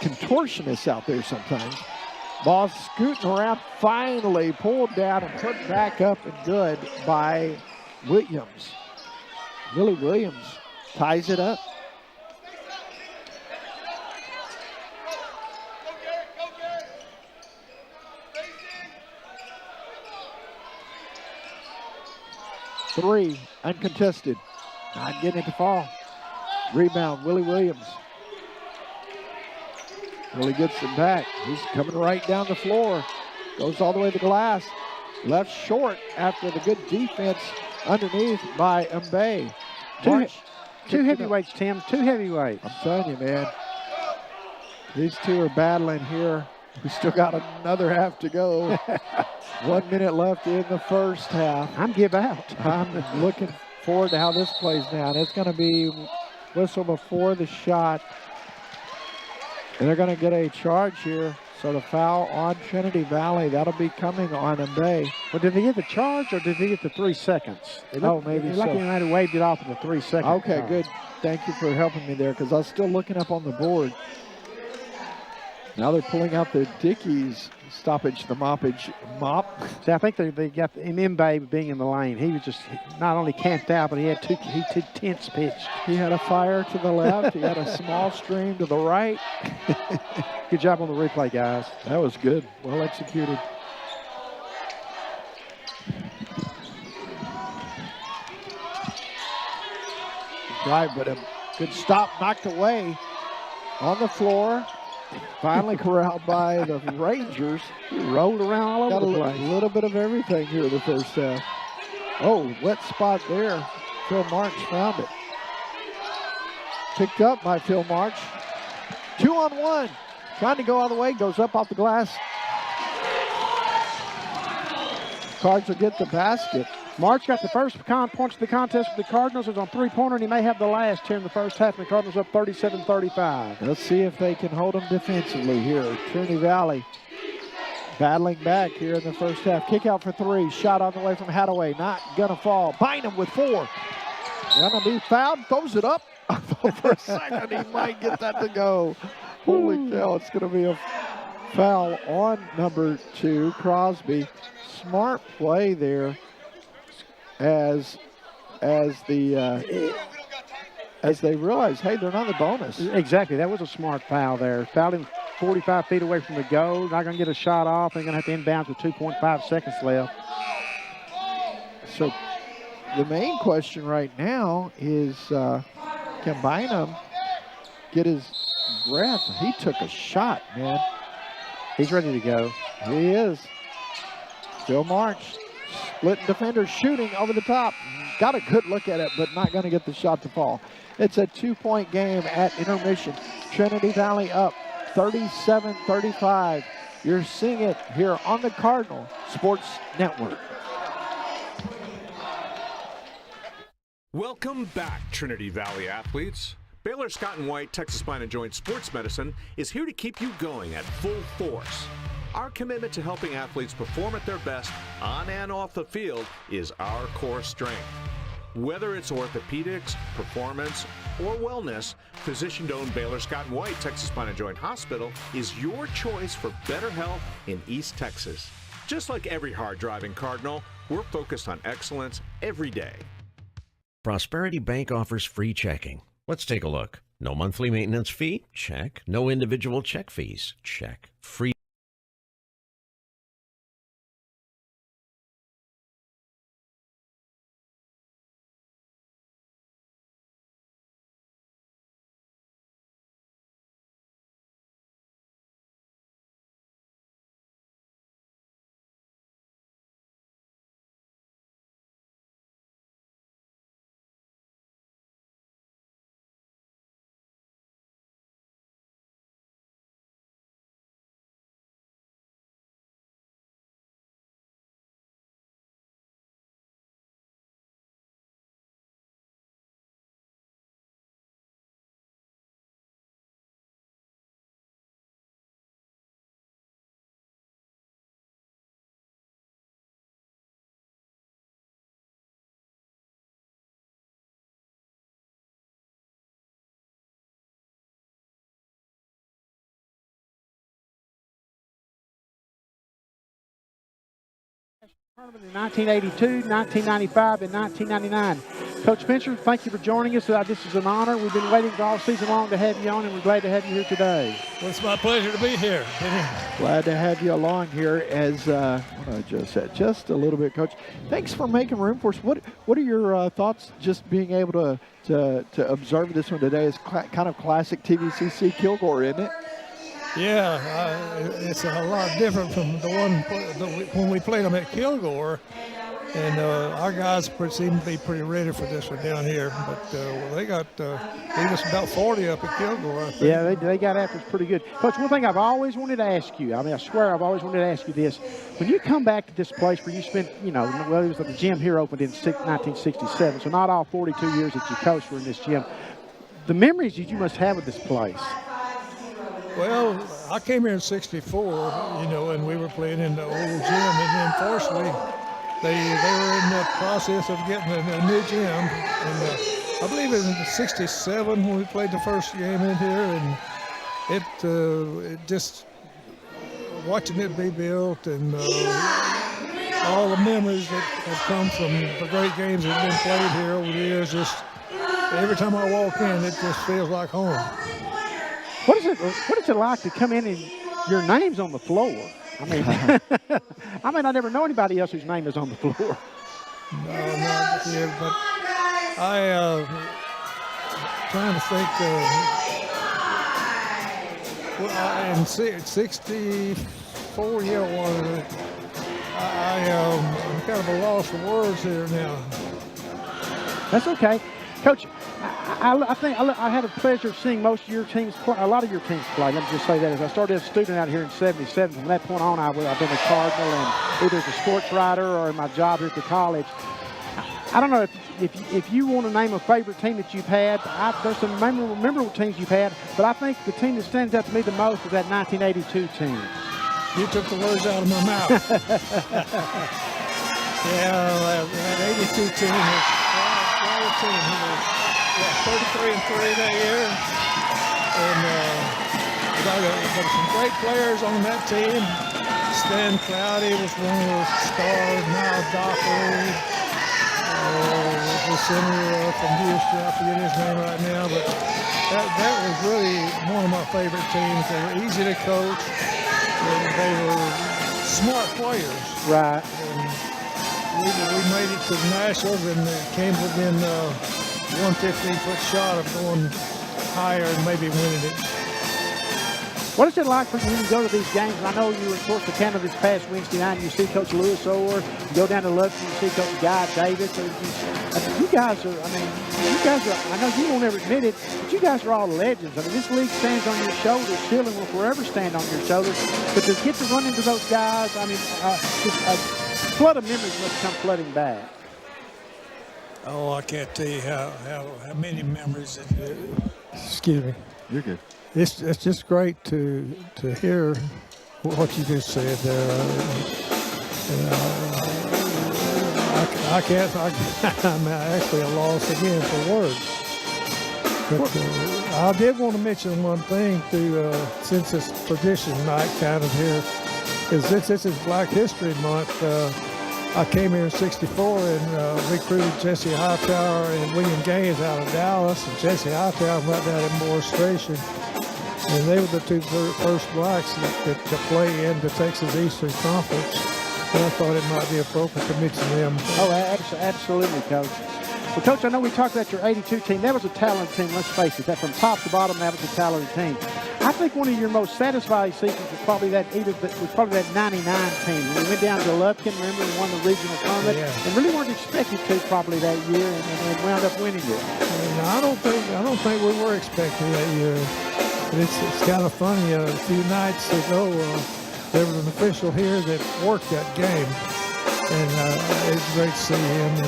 contortionists out there sometimes. Ball scooting around, finally pulled down and put back up and good by Williams. Willie Williams ties it up. Three, uncontested. Not getting it to fall. Rebound, Willie Williams. Willie gets it back. He's coming right down the floor. Goes all the way to the glass. Left short after the good defense underneath by Mbaye. Two heavyweights, Tim. Two heavyweights. I'm telling you, man. These two are battling here. We still got another half to go. 1 minute left in the first half. I'm give out. I'm looking forward to how this plays now. And it's going to be whistle before the shot. And they're going to get a charge here. So the foul on Trinity Valley, that'll be coming on Mbaye. Well, did they get the charge or did they get the 3 seconds? Maybe it so. Like they might have waved it off in the 3 seconds. Okay, good. Thank you for helping me there because I was still looking up on the board. Now they're pulling out the Dickies stoppage, the mop. See, I think they got Mbaye being in the lane. He was just not only camped out, but he had two tense pitched. He had a fire to the left. He had a small stream to the right. Good job on the replay, guys. That was good. Well executed. Drive, but a good stop, knocked away on the floor. Finally corralled by the Rangers. He rolled around all Got over a the place. little bit of everything here in the first half. Oh, wet spot there. Phil March found it. Picked up by Phil March. 2-on-1. Trying to go all the way. Goes up off the glass. Cards will get the basket. March got the first points of the contest with the Cardinals. It was on three-pointer, and he may have the last here in the first half. And the Cardinals up 37-35. Let's see if they can hold them defensively here. Trinity Valley battling back here in the first half. Kick out for 3. Shot on the way from Hadaway. Not gonna fall. Bynum with 4. Gonna be fouled. Throws it up. I thought for a second he might get that to go. Holy cow, it's gonna be a foul on number 2, Crosby. Smart play there as they realize, hey, they're not the bonus. Exactly. That was a smart foul there. Fouled him 45 feet away from the goal. Not going to get a shot off. They're going to have to inbounds with 2.5 seconds left. So the main question right now is, can Bynum get his breath? He took a shot, man. He's ready to go. He is. Phil March, splitting defender, shooting over the top. Got a good look at it, but not going to get the shot to fall. It's a 2-point game at intermission. Trinity Valley up 37-35. You're seeing it here on the Cardinal Sports Network. Welcome back, Trinity Valley athletes. Baylor Scott & White Texas Spine and Joint Sports Medicine is here to keep you going at full force. Our commitment to helping athletes perform at their best on and off the field is our core strength. Whether it's orthopedics, performance, or wellness, physician-owned Baylor Scott & White Texas Spine and Joint Hospital is your choice for better health in East Texas. Just like every hard-driving Cardinal, we're focused on excellence every day. Prosperity Bank offers free checking. Let's take a look. No monthly maintenance fee? Check. No individual check fees? Check. Free Tournament in 1982, 1995, and 1999. Coach Fincher, thank you for joining us. This is an honor. We've been waiting all season long to have you on, and we're glad to have you here today. Well, it's my pleasure to be here. Glad to have you along here. As what I just said, just a little bit, Coach. Thanks for making room for us. What are your thoughts? Just being able to observe this one today is kind of classic TVCC Kilgore, isn't it? Yeah, it's a lot different from the one when we played them at Kilgore, and our guys seem to be pretty ready for this one down here. But they was about 40 up at Kilgore, I think. Yeah, they got after us pretty good. Coach, one thing I've always wanted to ask you, I swear I've always wanted to ask you this. When you come back to this place where you spent, it was the gym here opened in 1967, so not all 42 years that you coached were in this gym. The memories that you must have of this place. Well, I came here in '64, and we were playing in the old gym, and then fortunately, they were in the process of getting a new gym, and I believe it was in '67 when we played the first game in here, and it just watching it be built and all the memories that have come from the great games that have been played here over the years. Just every time I walk in, it just feels like home. What is it like to come in and your name's on the floor? I mean, I never know anybody else whose name is on the floor. No, not here, but trying to think. In 64, I'm kind of a loss for words here now. That's okay, Coach. I think I had a pleasure of seeing most of your teams play, a lot of your teams play. Let me just say that. As I started as a student out here in '77, from that point on, I've been a Cardinal and either as a sports writer or in my job here at the college. I don't know if you want to name a favorite team that you've had. There's some memorable teams you've had, but I think the team that stands out to me the most is that 1982 team. You took the words out of my mouth. Yeah, that '82 team was a great team. 33-3 that year, and there were some great players on that team. Stan Cloudy was one of those stars. Now Dockery, the center from Houston, I forget his name right now, but that was really one of my favorite teams. They were easy to coach, and they were smart players. Right. And we made it to the Nationals and came within 115-foot shot of going higher and maybe winning it. What is it like for you when you go to these games? I know you were, of course, the Canada this past Wednesday night, and you see Coach Lewis Orr. You go down to Lubbock, you see Coach Guy Davis. You guys are, I know you won't ever admit it, but you guys are all legends. I mean, this league stands on your shoulders still and will forever stand on your shoulders. But to get to run into those guys, just a flood of memories must come flooding back. Oh, I can't tell you how many memories. Excuse me. You're good. It's just great to hear what you just said there. I'm actually a loss again for words. But I did want to mention one thing since it's tradition night kind of here, is this is Black History Month. I came here in '64 and recruited Jesse Hightower and William Gaines out of Dallas, and Jesse Hightower right down in Morris Station. And they were the two first blacks that play in the Texas Eastern Conference. And I thought it might be appropriate to mention them. Oh, absolutely, Coach. Well, Coach, I know we talked about your '82 team. That was a talented team, let's face it. That from top to bottom, that was a talented team. I think one of your most satisfying seasons was probably that '99 team. When we went down to Lufkin, remember, and won the regional tournament, and really weren't expected to probably that year, and wound up winning it. And I don't think we were expecting that year. But it's kind of funny. A few nights ago, there was an official here that worked that game, and it was great to see him.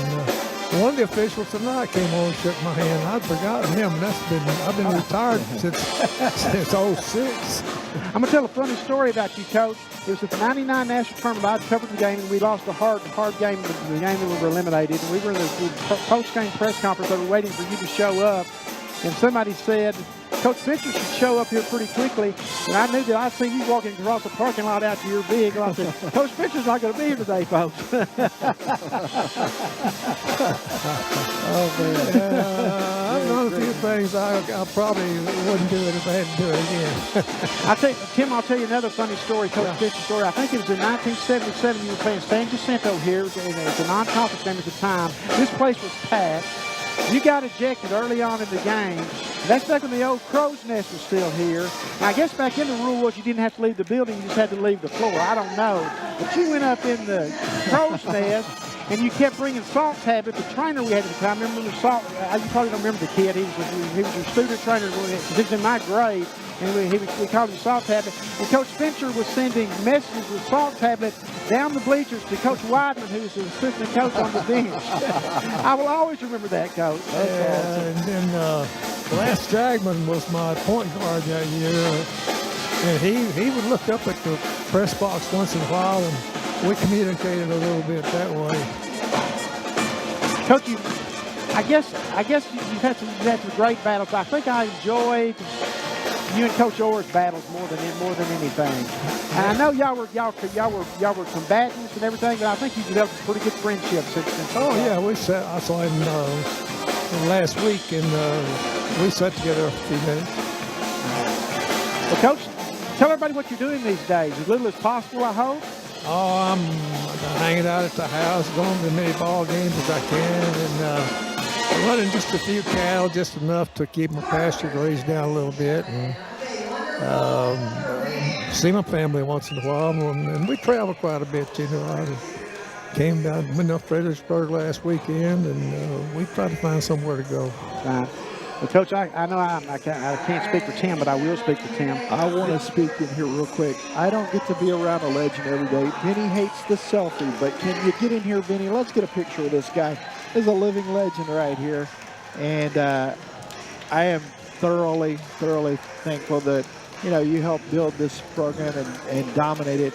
And one of the officials tonight came on and shook my hand. I'd forgotten him. I've been retired since '06. I'm gonna tell a funny story about you, Coach. It was at the '99 National Tournament. I'd covered the game, and we lost a hard game, the game that we were eliminated. And we were in the post-game press conference. They were waiting for you to show up, and somebody said, Coach Fincher should show up here pretty quickly. And I knew that I'd seen you walking across the parking lot after your big. I said, Coach Fincher's not going to be here today, folks. Oh, man. I've done a few things I probably wouldn't do it if I had to do it again. Tim, I'll tell you another funny story, Coach Fincher story. I think it was in 1977 you were playing San Jacinto here. It was a non-conference game at the time. This place was packed. You got ejected early on in the game. That's back when the old crow's nest was still here. And I guess back then the rule was you didn't have to leave the building, you just had to leave the floor. I don't know. But you went up in the crow's nest, and you kept bringing Salt Tablet, the trainer we had at the time. Remember Salt? You probably don't remember the kid. He was your student trainer. He was in my grade, and we called him Salt Tablet. And Coach Fincher was sending messages with Salt Tablet down the bleachers to Coach Weidman, who was the assistant coach on the bench. I will always remember that, Coach. And then Les Jagman was my point guard that year. And he would look up at the press box once in a while, and we communicated a little bit that way. Coach, I guess you've had some great battles. I think I enjoyed you and Coach Orr's battles more than anything. And I know y'all were combatants and everything, but I think you developed a pretty good friendship since. Oh yeah, I saw him last week, and we sat together a few minutes. Well, Coach, tell everybody what you're doing these days, as little as possible, I hope. Oh, I'm hanging out at the house, going to as many ball games as I can, and running just a few cattle, just enough to keep my pasture grazed down a little bit, and see my family once in a while. And we travel quite a bit, you know. I came down to Fredericksburg last weekend, and we try to find somewhere to go. Right. Well, Coach, I know I can't speak for Tim, but I will speak for Tim. I want to speak in here real quick. I don't get to be around a legend every day. Vinny hates the selfie, but can you get in here, Vinny? Let's get a picture of this guy. He's a living legend right here. And I am thoroughly thankful that, you know, you helped build this program and dominate it.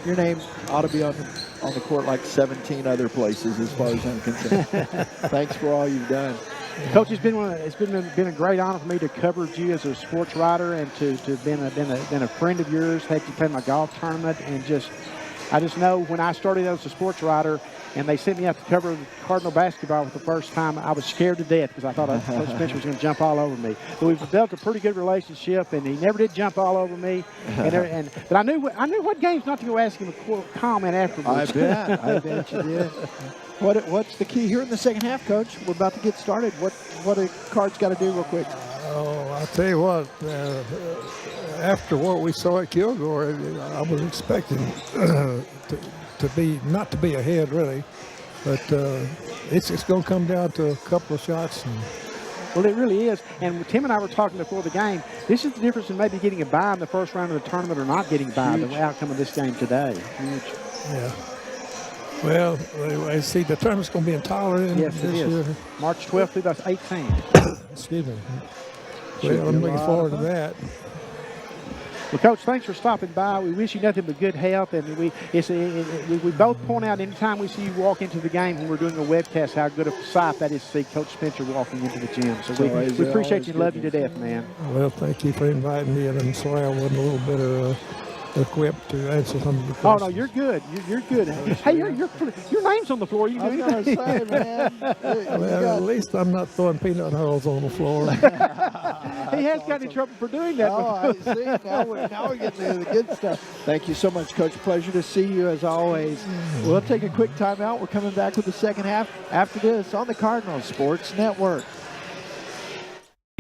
Your name ought to be on the court like 17 other places as far as I'm concerned. Thanks for all you've done. Coach, it's been a great honor for me to cover you as a sports writer, and to been a friend of yours. Had you play my golf tournament, and I just know when I started as a sports writer, and they sent me out to cover Cardinal basketball for the first time, I was scared to death because I thought Coach Fincher was going to jump all over me. But we've developed a pretty good relationship, and he never did jump all over me. But I knew what games not to go ask him a comment afterwards. I bet you did. What's the key here in the second half, Coach? We're about to get started. What do Cards got to do real quick? Oh, I'll tell you what, after what we saw at Kilgore, I was expecting not to be ahead really, but it's going to come down to a couple of shots. Well, it really is. And Tim and I were talking before the game. This is the difference in maybe getting a bye in the first round of the tournament or not getting by. The outcome of this game today. Huge. Yeah. Well, anyway, see, the tournament's going to be in Tyler this year. March 12th through 18th. Excuse me. Well, I'm looking forward to that. Well, Coach, thanks for stopping by. We wish you nothing but good health, and we both point out anytime we see you walk into the game when we're doing a webcast how good a sight that is to see Coach Fincher walking into the gym. So we appreciate you and love you to death, man. Well, thank you for inviting me, and I'm sorry I wasn't a little bit equipped to answer some of the questions. Oh, no, you're good. You're good. Hey, your name's on the floor. You can do anything. Say, man. Well, at least I'm not throwing peanut hulls on the floor. He has got in trouble for doing that. Oh, I see. Now we're getting to the good stuff. Thank you so much, Coach. Pleasure to see you as always. We'll take a quick timeout. We're coming back with the second half after this on the Cardinal Sports Network.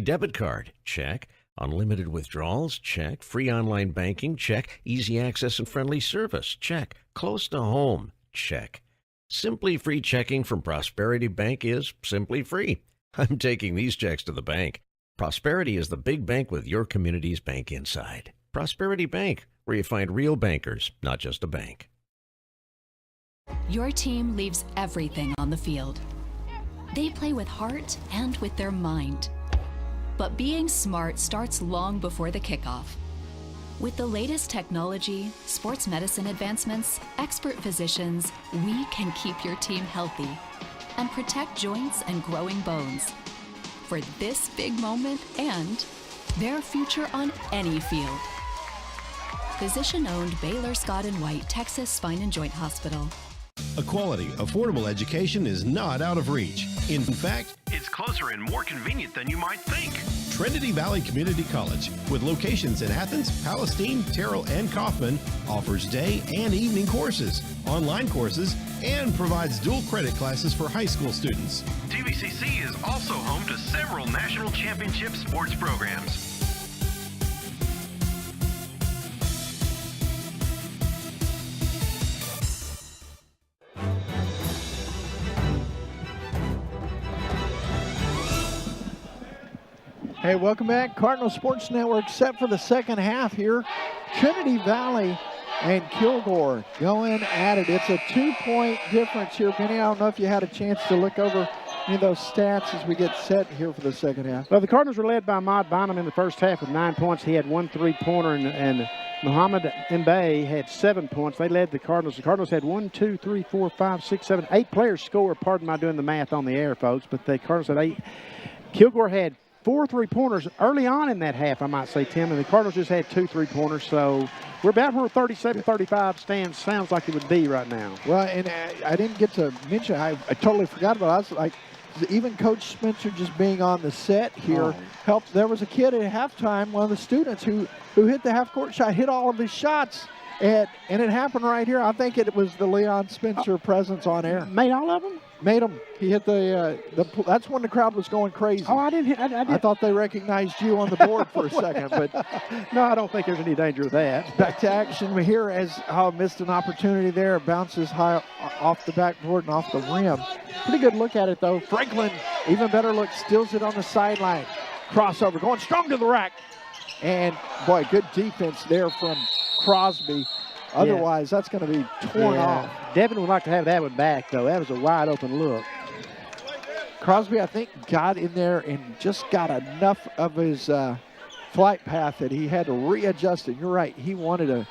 Debit card, check. Unlimited withdrawals, check. Free online banking, check. Easy access and friendly service, check. Close to home, check. Simply free checking from Prosperity Bank is simply free. I'm taking these checks to the bank. Prosperity is the big bank with your community's bank inside. Prosperity Bank, where you find real bankers, not just a bank. Your team leaves everything on the field. They play with heart and with their mind. But being smart starts long before the kickoff. With the latest technology, sports medicine advancements, expert physicians, we can keep your team healthy and protect joints and growing bones for this big moment and their future on any field. Physician-owned Baylor Scott & White Texas Spine and Joint Hospital. A quality, affordable education is not out of reach. In fact, it's closer and more convenient than you might think. Trinity Valley Community College, with locations in Athens, Palestine, Terrell, and Kaufman, offers day and evening courses, online courses, and provides dual credit classes for high school students. TVCC is also home to several national championship sports programs. Hey, welcome back. Cardinal Sports Network set for the second half here. Trinity Valley and Kilgore going at it. It's a 2-point difference here. Benny, I don't know if you had a chance to look over any of those stats as we get set here for the second half. Well, the Cardinals were led by Ahmad Bonham in the first half with 9 points. He had 1 3-pointer, and Muhammad Mbaye had 7 points. They led the Cardinals. The Cardinals had 1, 2, 3, 4, 5, 6, 7, 8 players score. Pardon my doing the math on the air, folks, but the Cardinals had 8. Kilgore had 4 3-pointers early on in that half, I might say, Tim, and the Cardinals just had 2 3-pointers. So we're about where 37-35 sounds like it would be right now. Well, and I didn't get to mention, I totally forgot about it. I was like, even Coach Spencer just being on the set here helped. There was a kid at halftime, one of the students who hit the half-court shot, hit all of his shots, and it happened right here. I think it was the Leon Spencer presence on air. Made all of them? Made them. He hit that's when the crowd was going crazy. Oh, I didn't. I thought they recognized you on the board for a second, but no, I don't think there's any danger of that. Back to action here as missed an opportunity there. Bounces high off the backboard and off the rim. Pretty good look at it though. Franklin, even better look, steals it on the sideline. Crossover, going strong to the rack. And boy, good defense there from Crosby. Otherwise, that's going to be torn off. Devin would like to have that one back, though. That was a wide open look. Crosby, I think, got in there and just got enough of his flight path that he had to readjust it. You're right. He wanted a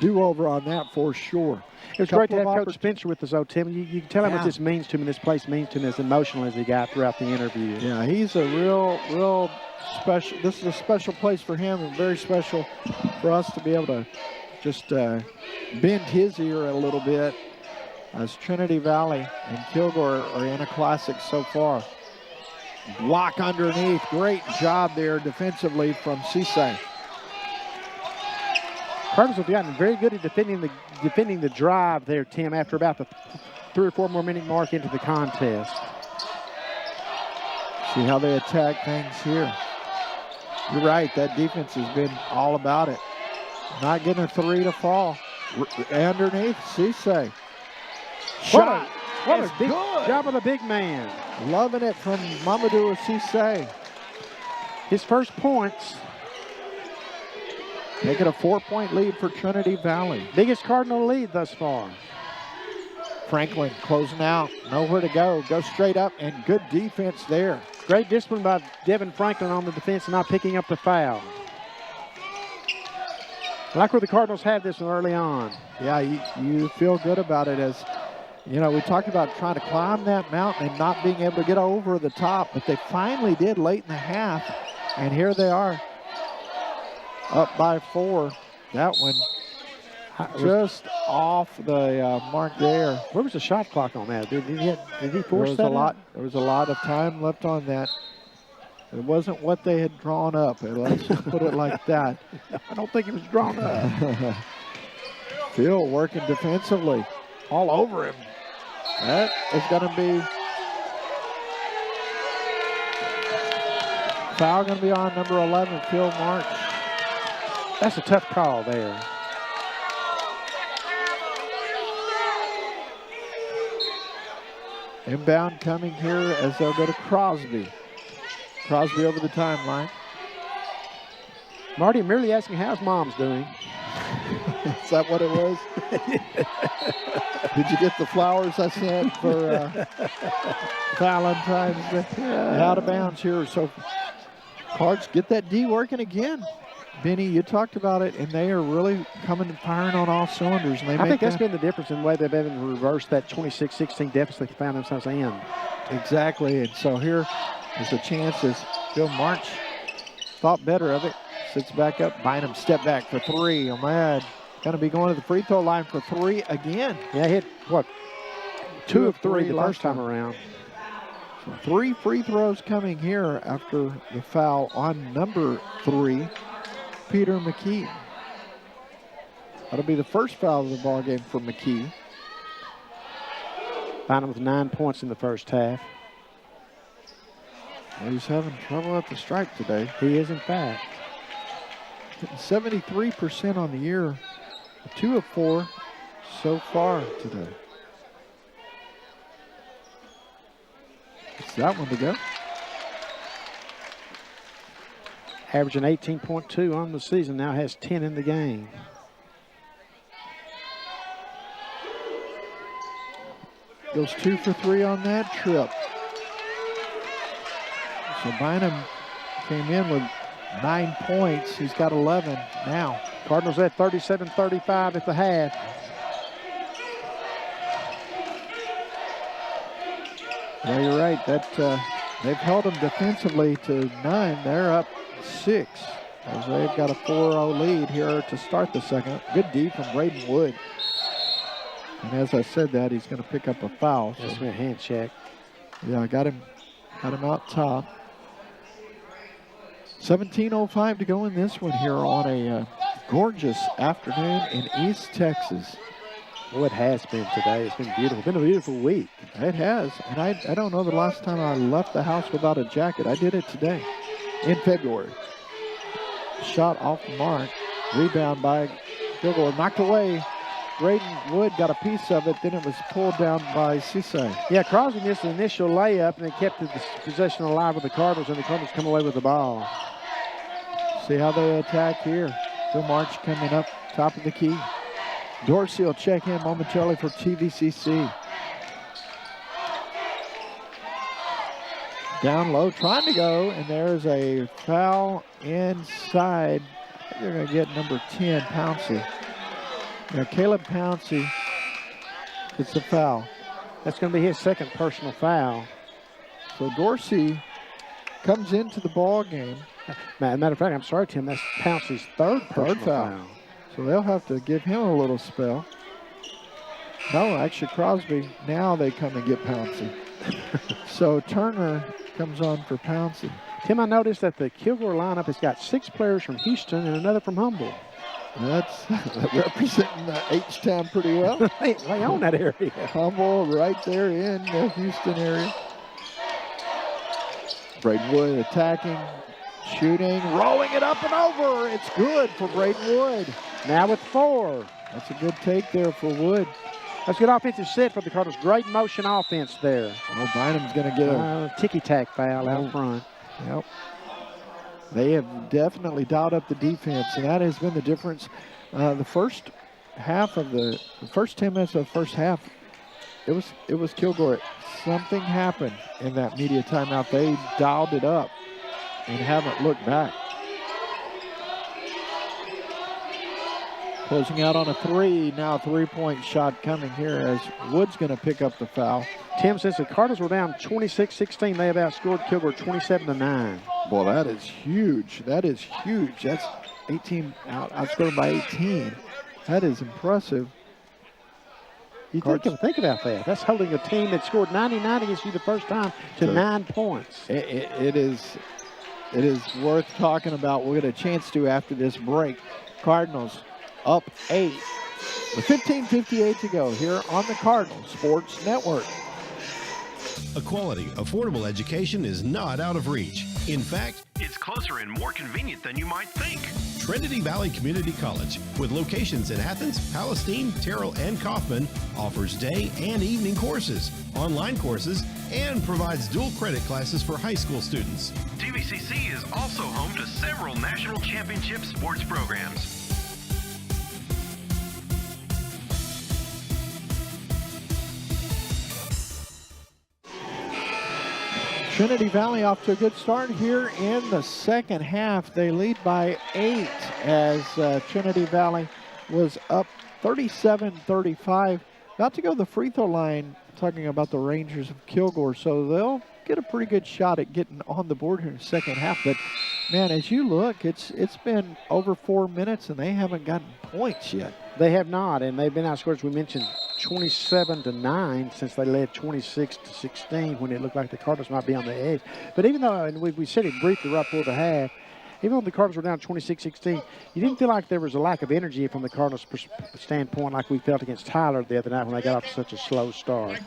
do-over on that for sure. It was great to have Coach Spencer with us, though, Tim. You can tell him what this means to him and this place means to him, as emotional as he got throughout the interview. Yeah, he's a real special. This is a special place for him and very special for us to be able to just bend his ear a little bit as Trinity Valley and Kilgore are in a classic so far. Block underneath. Great job there defensively from Cisse. Cardinals have gotten very good at defending the drive there, Tim, after about the 3 or 4 more minute mark into the contest. See how they attack things here. You're right, that defense has been all about it. Not getting a 3 to fall. Underneath, Cisse. Shot. What a big job of the big man. Loving it from Mamadou Cisse. His first points. Making a 4-point lead for Trinity Valley. Biggest Cardinal lead thus far. Franklin closing out. Nowhere to go. Go straight up, and good defense there. Great discipline by Devin Franklin on the defense and not picking up the foul. I like where the Cardinals have this one early on. Yeah, you feel good about it. As you know, we talked about trying to climb that mountain and not being able to get over the top, but they finally did late in the half, and here they are up by 4. That one just off the mark there. Where was the shot clock on that? Did he force that? There was a lot of time left on that. It wasn't what they had drawn up. Let's just put it like that. I don't think it was drawn up. Phil working defensively all over him. That is going to be foul. Going to be on number 11, Phil March. That's a tough call there. Inbound coming here as they'll go to Crosby. Crosby over the timeline. Marty, I'm merely asking how's Mom's doing. Is that what it was? Did you get the flowers I sent for Valentine's Day? Out of bounds here. So Cards get that D working again. Benny, you talked about it, and they are really coming and firing on all cylinders. And I think that's been the difference in the way they've been able to reverse that 26-16 deficit they found themselves in. Exactly, and so here is a chance as Phil March thought better of it. Sits back up. Bynum step back for three. Ahmad going to be going to the free throw line for three again. Yeah, hit, what, two of three the first time around. So 3 free throws coming here after the foul on number 3, Peter McKee. That'll be the first foul of the ball game for McKee. Bynum with 9 points in the first half. He's having trouble at the stripe today. He is, in fact. 73% on the year. 2 of 4 so far today. It's that one to go. Averaging 18.2 on the season, now has 10 in the game. Goes 2 for 3 on that trip. So Bynum came in with 9 points. He's got 11 now. Cardinals at 37-35 at the half. Yeah, you're right. They've held them defensively to 9. They're up 6 as they've got a 4-0 lead here to start the second. Good D from Braden Wood. And as I said that, he's going to pick up a foul. That's a hand check. Yeah, I got him out top. 17:05 to go in this one here on a gorgeous afternoon in East Texas. Well, it has been today. It's been beautiful. Been a beautiful week. It has. And I don't know the last time I left the house without a jacket. I did it today in February. Shot off the mark. Rebound by Kilgore. Knocked away. Braden Wood got a piece of it. Then it was pulled down by Cisse. Yeah, Crosby missed the initial layup, and they kept the possession alive with the Cardinals, and the Cardinals come away with the ball. See how they attack here. Phil March coming up top of the key. Dorsey will check in momentarily for TVCC. Down low, trying to go, and there's a foul inside. They're going to get number 10, Pouncey. Now, Caleb Pouncey gets the foul. That's going to be his second personal foul. So Dorsey comes into the ball game. Matter of fact, I'm sorry, Tim, that's Pouncey's third personal foul. So they'll have to give him a little spell. No, actually Crosby, now they come and get Pouncey. So Turner comes on for Pouncey. Tim, I noticed that the Kilgore lineup has got 6 players from Houston and another from Humboldt. That's representing H-Town pretty well. They own that area. Humboldt right there in the Houston area. Braden Wood attacking, shooting, rolling it up and over. It's good for Braden Wood. Now with 4. That's a good take there for Wood. That's a good offensive set for the Cardinals. Great motion offense there. Well, Bynum's going to get a ticky-tack foul out front. Yep. They have definitely dialed up the defense, and that has been the difference. The first 10 minutes of the first half, it was Kilgore. Something happened in that media timeout. They dialed it up and haven't looked back. Closing out on a 3. Now a 3-point shot coming here as Wood's going to pick up the foul. Tim, since the Cardinals were down 26-16, they have outscored Kilgore 27-9. Boy, that is huge. That is huge. That's 18 outscored by 18. That is impressive. You think about that. That's holding a team that scored 99 against you the first time to 9 points. It is worth talking about. We'll get a chance to after this break. Cardinals up 8 with 15:58 to go here on the Cardinal Sports Network. A quality, affordable education is not out of reach. In fact, it's closer and more convenient than you might think. Trinity Valley Community College, with locations in Athens, Palestine, Terrell, and Kaufman, offers day and evening courses, online courses, and provides dual credit classes for high school students. TVCC is also home to several national championship sports programs. Trinity Valley off to a good start here in the second half. They lead by 8 as Trinity Valley was up 37-35. About to go to the free throw line, talking about the Rangers of Kilgore. So they'll get a pretty good shot at getting on the board here in the second half. But Man, as you look, it's been over 4 minutes and they haven't gotten points yet. They have not, and they've been outscored, as we mentioned, 27-9 since they led 26-16 when it looked like the Cardinals might be on the edge. But even though, and we said it briefly right before the half, even though the Cardinals were down 26-16, you didn't feel like there was a lack of energy from the Cardinals' standpoint like we felt against Tyler the other night when they got off to such a slow start.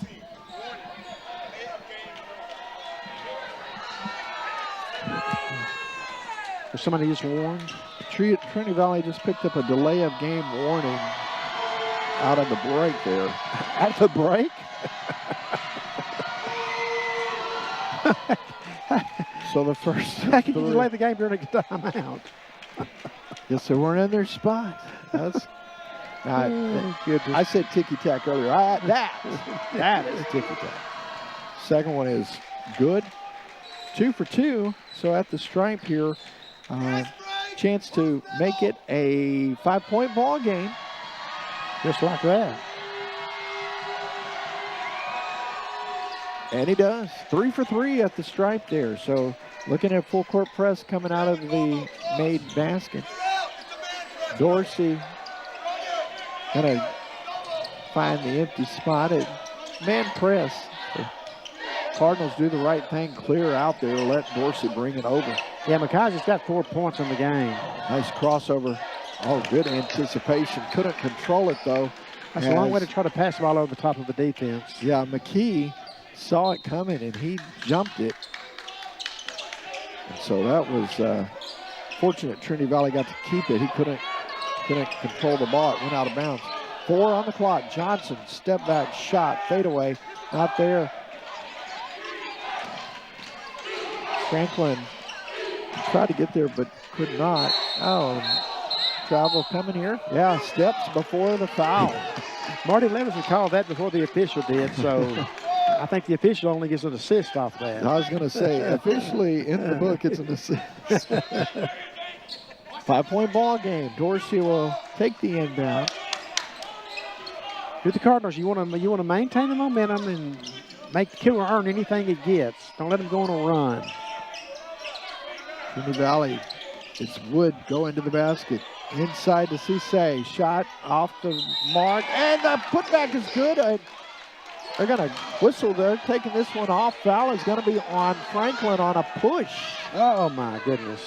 Was somebody just warned? Trinity Valley just picked up a delay of game warning out of the break there. At the break? So the first. How can you delay the game during a timeout? Yes, they weren't in their spot. That's. I said ticky-tack earlier. That is ticky-tack. Second one is good. 2 for 2. So at the stripe here, chance to make it a 5-point ball game. Just like that. And he does. 3 for 3 at the stripe there. So looking at full court press coming out of the made basket. Dorsey gonna find the empty spot at man press. The Cardinals do the right thing, clear out there, let Dorsey bring it over. Yeah, McKay's got 4 points in the game. Nice crossover. Oh, good anticipation. Couldn't control it though. That's a long way to try to pass the ball over the top of the defense. Yeah, McKee saw it coming and he jumped it. And so that was fortunate Trinity Valley got to keep it. He couldn't control the ball. It went out of bounds. 4 on the clock. Johnson, step back shot, fadeaway, not there. Franklin tried to get there but could not. Oh, travel coming here. Yeah, steps before the foul. Marty Levinson called that before the official did, so I think the official only gets an assist off that. I was going to say, officially in the book, it's an assist. 5-point ball game. Dorsey will take the inbound. With the Cardinals, you want to maintain the momentum and make Kilgore earn anything it gets. Don't let them go on a run. Trinity Valley, it's Wood go into the basket. Inside to Cisse, shot off the mark, and the putback is good. They're going to whistle. They're taking this one off. Foul is going to be on Franklin on a push. Oh, my goodness.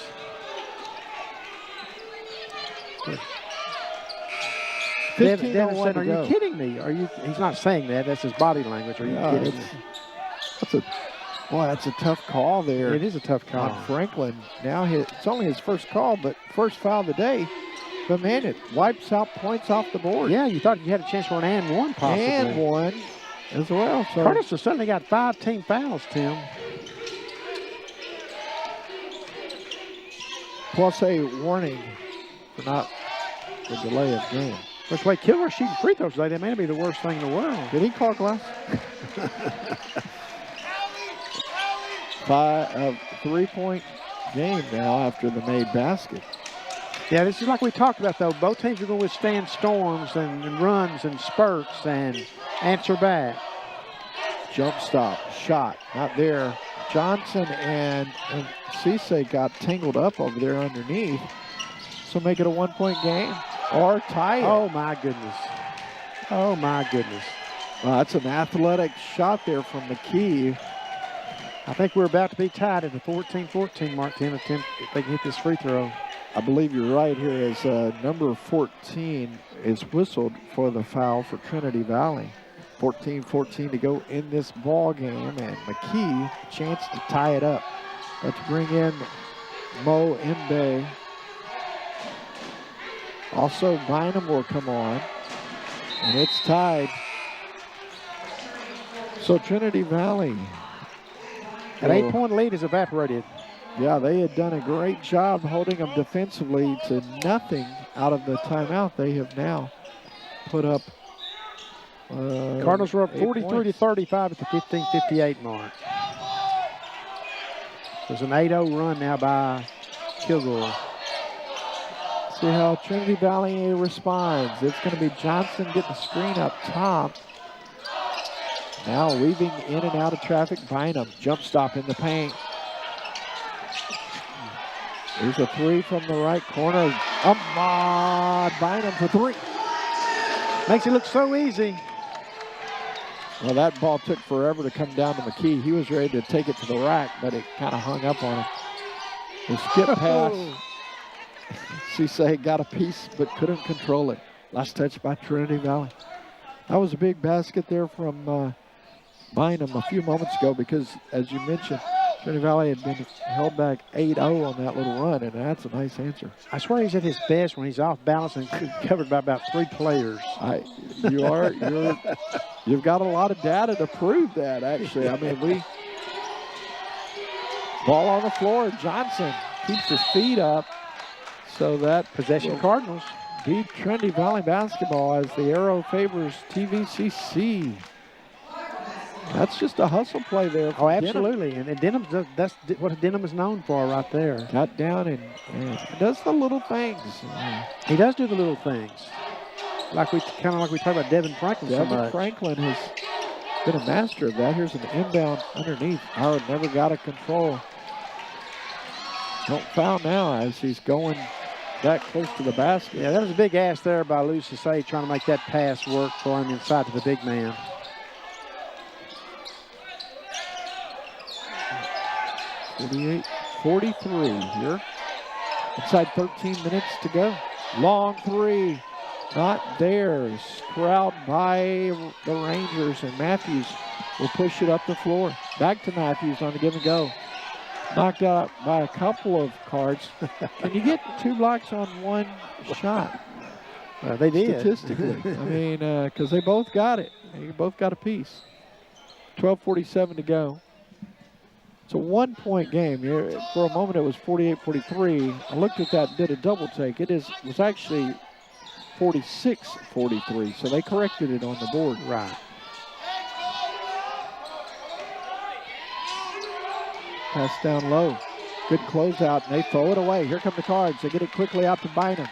Devin said, are you kidding me? He's not saying that. That's his body language. Are you kidding me? That's a tough call there. It is a tough call. On Franklin. Now it's only his first call, but first foul of the day. But, man, it wipes out points off the board. Yeah, you thought you had a chance for an and one possibly. And one as well. So Cardinals have suddenly got 5 team fouls, Tim. Plus a warning for not the delay of game. Which way Kilgore shooting free throws today, that may be the worst thing in the world. Did he call glass? 3-point game now after the made basket. Yeah, this is like we talked about, though. Both teams are going to withstand storms and runs and spurts and answer back. Jump stop, shot, not there. Johnson and Cisse got tangled up over there underneath. So make it a 1-point game or tie it. Oh, my goodness. Oh, my goodness. That's an athletic shot there from McKee. I think we're about to be tied at the 14-14 mark, Tim, if they can hit this free throw. I believe you're right here as number 14 is whistled for the foul for Trinity Valley. 14-14 to go in this ball game, and McKee chance to tie it up. Let's bring in Mo Mbe. Also, Bynum will come on, and it's tied. So Trinity Valley. An 8-point lead is evaporated. Yeah, they had done a great job holding them defensively to nothing out of the timeout. They have now put up Cardinals were up 43-35 at the 15:58 mark. There's an 8-0 run now by Kilgore. See how Trinity Valley responds. It's going to be Johnson getting the screen up top. Now weaving in and out of traffic. Bynum, jump stop in the paint. Here's a three from the right corner. Ahmad Bynum for three. Makes it look so easy. Well, that ball took forever to come down to McKee. He was ready to take it to the rack, but it kind of hung up on him. The skip pass. Cisse got a piece, but couldn't control it. Last touch by Trinity Valley. That was a big basket there from Bynum a few moments ago because, as you mentioned, Trinity Valley had been held back 8-0 on that little run, and that's a nice answer. I swear he's at his best when he's off balance and covered by about 3 players. You've got a lot of data to prove that, actually. I mean, ball on the floor. Johnson keeps his feet up, so that Possession Cardinals. Be Trinity Valley basketball as the arrow favors TVCC. That's just a hustle play there. Oh, absolutely. And Denham, that's what Denham is known for right there. Got down and does the little things. He does do the little things. Like we talk about Devin Franklin so much. Devin Franklin has been a master of that. Here's an inbound underneath. Howard never got it control. Don't foul now as he's going that close to the basket. Yeah, that was a big ask there by Lou Cisse trying to make that pass work for him inside to the big man. .48-43 here. Inside 13 minutes to go. Long three. Not there. Corralled by the Rangers, and Matthews will push it up the floor. Back to Matthews on the give and go. Knocked out by a couple of Cards. Can you get 2 blocks on one shot? They did. Statistically. I mean, because they both got it. They both got a piece. 12:47 to go. It's a 1-point game. For a moment, it was 48-43. I looked at that and did a double take. It was actually 46-43, so they corrected it on the board. Right. Pass down low. Good closeout, and they throw it away. Here come the Cards. They get it quickly out to Bynum.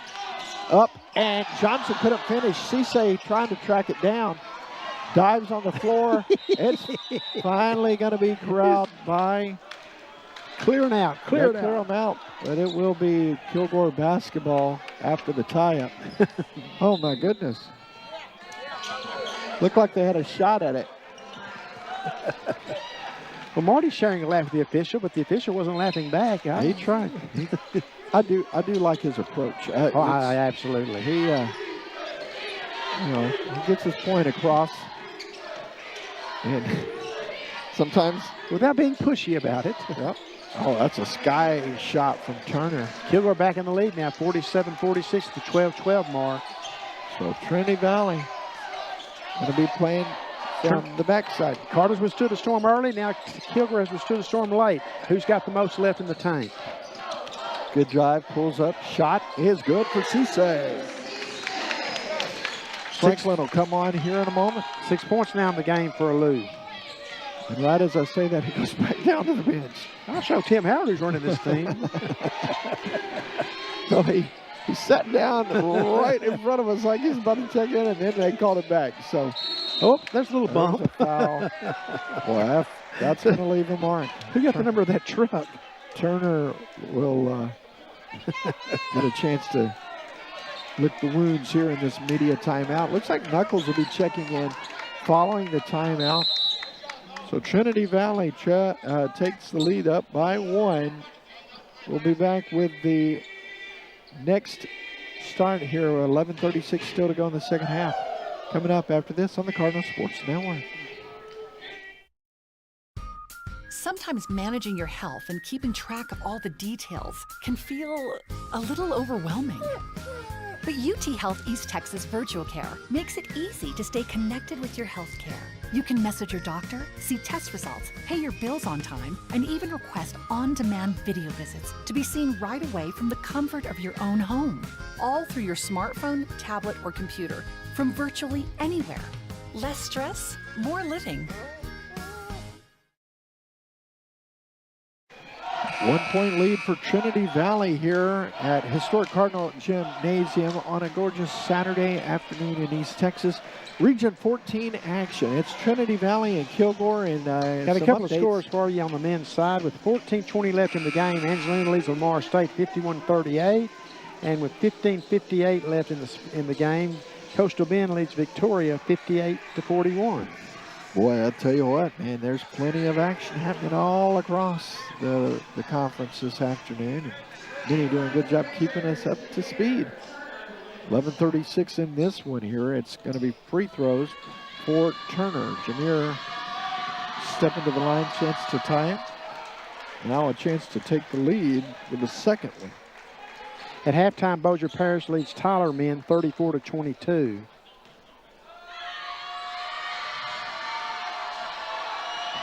Up, and Johnson couldn't finish. Cisse trying to track it down. Dives on the floor. It's finally going to be corralled by... Clear them out. Clear them out. But it will be Kilgore basketball after the tie-up. Oh, my goodness. Looked like they had a shot at it. Well, Marty's sharing a laugh with the official, but the official wasn't laughing back. He tried. I do like his approach. Absolutely. He gets his point across. And sometimes without being pushy about it. Yep. Oh, that's a sky shot from Turner. Kilgore back in the lead now, 47-46 to 12-12 mark. So Trinity Valley going to be playing from the backside. Carter's withstood a storm early. Now Kilgore has withstood a storm late. Who's got the most left in the tank? Good drive, pulls up. Shot is good for Cisse. Franklin will come on here in a moment. 6 points now in the game for Lou. And right as I say that, he goes back down to the bench. I'll show Tim Howard who's running this team. So he sat down right in front of us like he's about to check in, and then they called it back. So, there's a little bump. A foul. Boy, that's going to leave a mark. Who got the number of that truck? Turner will get a chance to lick the wounds here in this media timeout. Looks like Knuckles will be checking in following the timeout. So Trinity Valley takes the lead up by 1. We'll be back with the next start here. 11:36 still to go in the second half. Coming up after this on the Cardinal Sports Network. Sometimes managing your health and keeping track of all the details can feel a little overwhelming. But UT Health East Texas Virtual Care makes it easy to stay connected with your health care. You can message your doctor, see test results, pay your bills on time, and even request on-demand video visits to be seen right away from the comfort of your own home. All through your smartphone, tablet, or computer, from virtually anywhere. Less stress, more living. 1-point lead for Trinity Valley here at Historic Cardinal Gymnasium on a gorgeous Saturday afternoon in East Texas. Region 14 action. It's Trinity Valley and Kilgore. And got a couple of scores for you on the men's side. With 14:20 left in the game, Angelina leads Lamar State 51-38. And with 15:58 left in the game, Coastal Bend leads Victoria 58-41. Boy, I'll tell you what, man, there's plenty of action happening all across the conference this afternoon. Minnie doing a good job keeping us up to speed. 11:36 in this one here. It's going to be free throws for Turner. Jameer stepping to the line, chance to tie it. Now a chance to take the lead with the second one. At halftime, Bossier Parish leads Tyler men 34-22.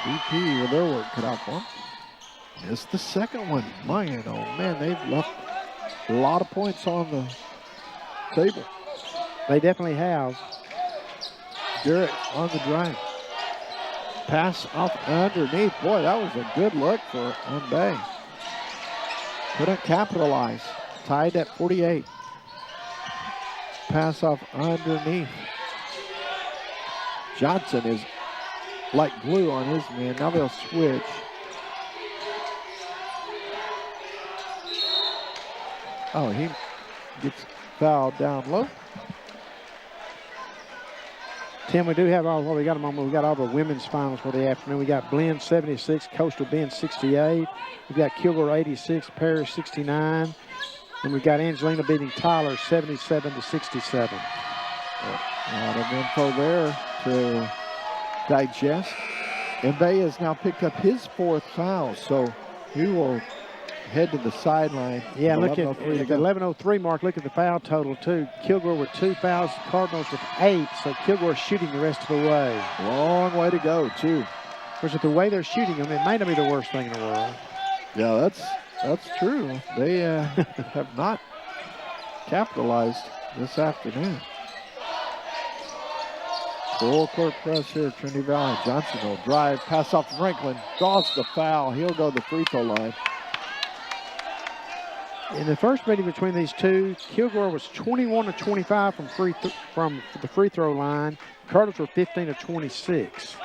BP with their work cut out for them. It's the second one. Man, oh man, they've left a lot of points on the table. They definitely have. Garrett on the drive. Pass off underneath. Boy, that was a good look for Bay. Couldn't capitalize. Tied at 48. Pass off underneath. Johnson is like glue on his man. Now they'll switch. Oh, he gets fouled down low. Tim, we do have all, well, we got them on. We got all the women's finals for the afternoon. We got Blinn 76, Coastal Bend 68. We've got Kilgore 86, Parish 69. And we've got Angelina beating Tyler 77-67. A lot of info there to digest. MBB has now picked up his 4th foul, so he will head to the sideline. Yeah, look at the 11:03 mark. Look at the foul total, too. Kilgore with 2 fouls, Cardinals with 8, so Kilgore shooting the rest of the way. Long way to go, too. Of course, with the way they're shooting them, it may not be the worst thing in the world. Yeah, that's true. They have not capitalized this afternoon. Full court press here at Trinity Valley. Johnson will drive, pass off to Franklin. Draws the foul. He'll go to the free throw line. In the first meeting between these two, Kilgore was 21-25 from the free throw line. Cardinals were 15-26.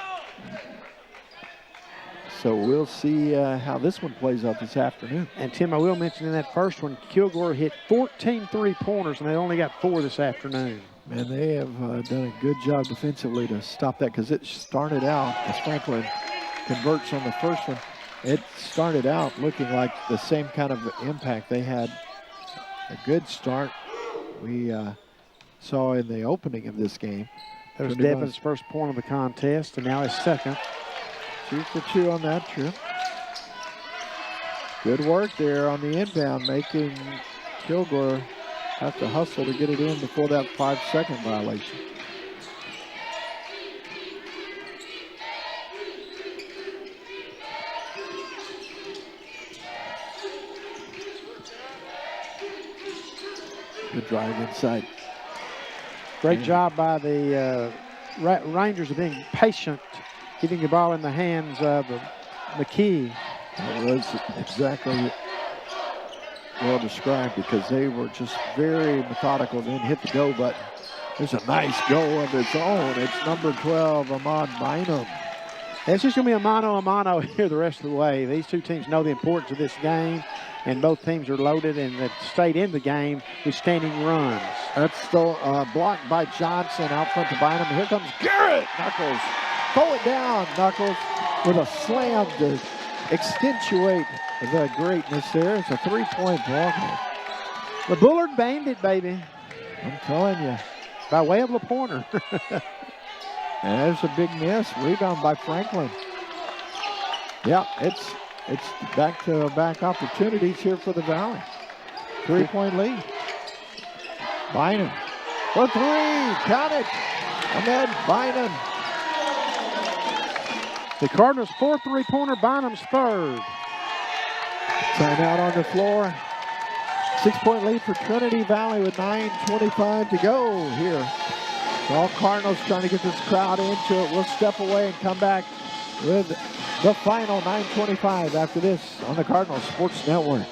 So we'll see how this one plays out this afternoon. And Tim, I will mention in that first one, Kilgore hit 14 three-pointers, and they only got 4 this afternoon. Man, they have done a good job defensively to stop that, because it started out, as Franklin converts on the first one, it started out looking like the same kind of impact. They had a good start we saw in the opening of this game. That was Devin's first point of the contest, and now his second. 2 for 2 on that trip. Good work there on the inbound, making Kilgore have to hustle to get it in before that 5-second violation. Good drive inside. Great job by the Rangers of being patient, getting the ball in the hands of McKee. That was exactly well described, because they were just very methodical, then hit the go button. There's a nice go of its own. It's number 12, Ahmad Bynum. It's just going to be a mano here the rest of the way. These two teams know the importance of this game, and both teams are loaded and have stayed in the game with standing runs. That's still blocked by Johnson out front to Bynum. Here comes Garrett. Knuckles. Pull it down, Knuckles, with a slam to accentuate the greatness there. It's a 3-point ball game. The Bullard Bandit, baby. I'm telling you. By way of LaPointer. And there's a big miss. Rebound by Franklin. Yeah, it's back-to-back opportunities here for the Valley. 3-point lead. Bynum for 3. Count it. Ahmed Bynum. The Cardinals' 4th three-pointer, Bynum's 3rd. Timeout on the floor. 6-point lead for Trinity Valley with 9:25 to go here. So all Cardinals trying to get this crowd into it. We'll step away and come back with The final 9:25 after this on the Cardinal Sports Network.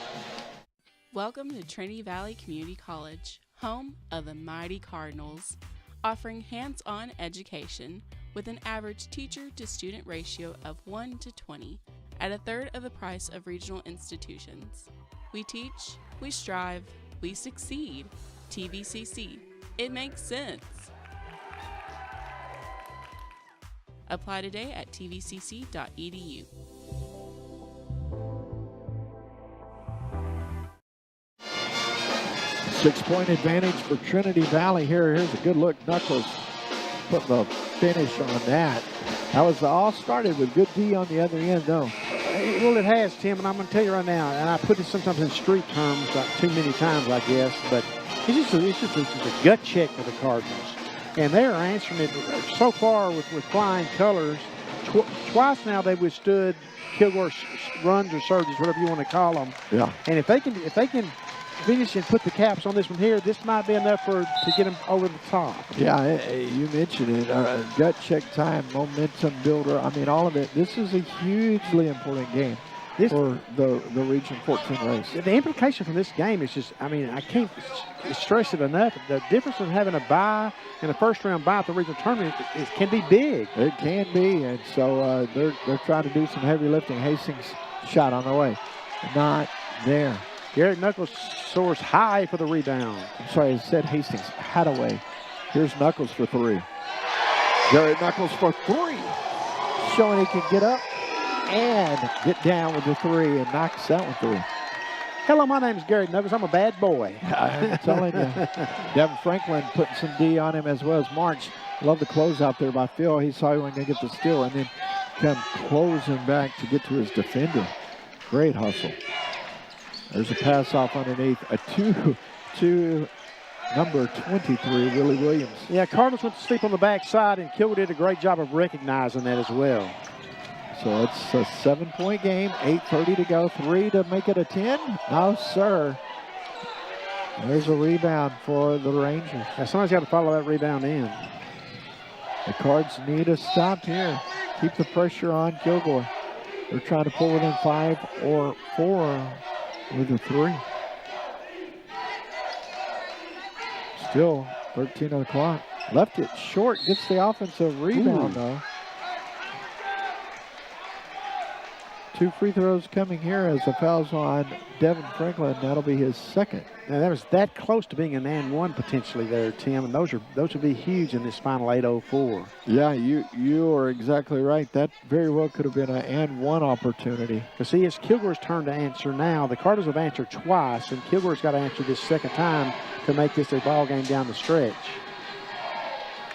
Welcome to Trinity Valley Community College, home of the mighty Cardinals, offering hands-on education with an average teacher-to-student ratio of 1 to 20 at a third of the price of regional institutions. We teach, we strive, we succeed. TVCC. It makes sense. Apply today at tvcc.edu. Six-point advantage for Trinity Valley here. Here's a good look. Knuckles put the finish on that. That was all started with good D on the other end, though. Well, it has, Tim, and I'm going to tell you right now, and I put it sometimes in street terms, too many times, I guess, but it's just a gut check for the Cardinals. And they're answering it so far with flying colors. Twice now they've withstood Kilgore's runs or surges, whatever you want to call them. Yeah. And if they can finish and put the caps on this one here, this might be enough to get them over the top. Yeah, you mentioned it. Gut check time, momentum builder. I mean, all of it. This is a hugely important game for the Region 14 race. The implication from this game is just, I mean, I can't stress it enough. The difference in having a bye and a first-round bye at the regional tournament can be big. It can be, and so they're trying to do some heavy lifting. Hastings shot on the way. Not there. Garrett Knuckles soars high for the rebound. I'm sorry, I said Hastings. Hadaway. Here's Knuckles for three. Garrett Knuckles for three. Showing he can get up and get down with the three and knocks that one through. Hello, my name is Garrett Knuckles. I'm a bad boy. I'm telling you. Devin Franklin putting some D on him as well as March. Love the close out there by Phil. He saw he wasn't going to get the steal and then come closing back to get to his defender. Great hustle. There's a pass off underneath. A two number 23, Willie Williams. Yeah, Cardinals went to sleep on the backside, and Kilgore did a great job of recognizing that as well. So it's a 7-point game, 8:30 to go, 3 to make it a 10. No, sir. There's a rebound for the Rangers. Yeah, somebody's got to follow that rebound in. The Cards need a stop here. Keep the pressure on Kilgore. They're trying to pull within 5 or 4 with a 3. Still 13 on the clock. Left it short, gets the offensive rebound though. 2 free throws coming here as the foul's on Devin Franklin. That'll be his second. Now that was that close to being an and one potentially there, Tim, and those would be huge in this final 8:04. Yeah, you are exactly right. That very well could have been an and one opportunity. But see, it's Kilgore's turn to answer now. The Cardinals have answered twice, and Kilgore's got to answer this second time to make this a ball game down the stretch.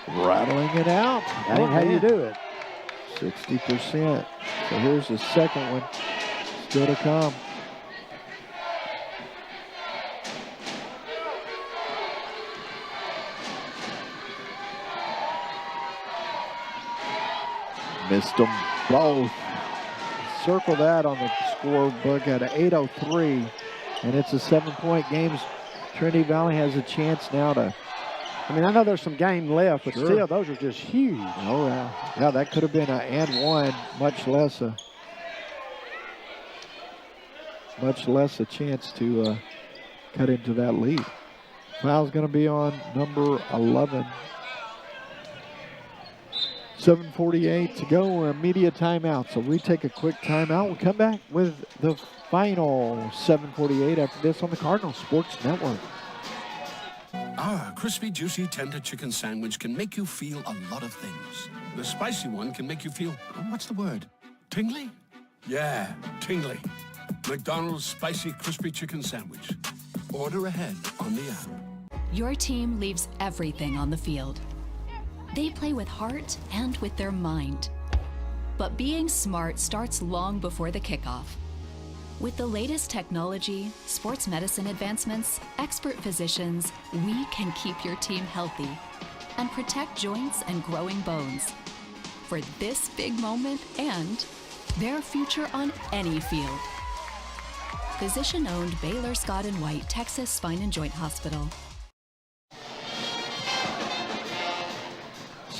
Rattling it out. That ain't how you do it. 60%. So here's the second one. Still to come. Missed them both. Circle that on the scorebook at 8:03, and it's a 7-point game. Trinity Valley has a chance now to. I mean, I know there's some game left, but still, those are just huge. Oh, yeah. Yeah, that could have been an and one, much less a chance to cut into that lead. Foul's going to be on number 11. 7:48 to go. We're in media timeout, so we take a quick timeout. We'll come back with the final 7:48 after this on the Cardinal Sports Network. Our crispy, juicy, tender chicken sandwich can make you feel a lot of things. The spicy one can make you feel, what's the word? Tingly? Yeah, tingly. McDonald's spicy, crispy chicken sandwich. Order ahead on the app. Your team leaves everything on the field. They play with heart and with their mind. But being smart starts long before the kickoff. With the latest technology, sports medicine advancements, expert physicians, we can keep your team healthy and protect joints and growing bones for this big moment and their future on any field. Physician-owned Baylor Scott & White Texas Spine and Joint Hospital.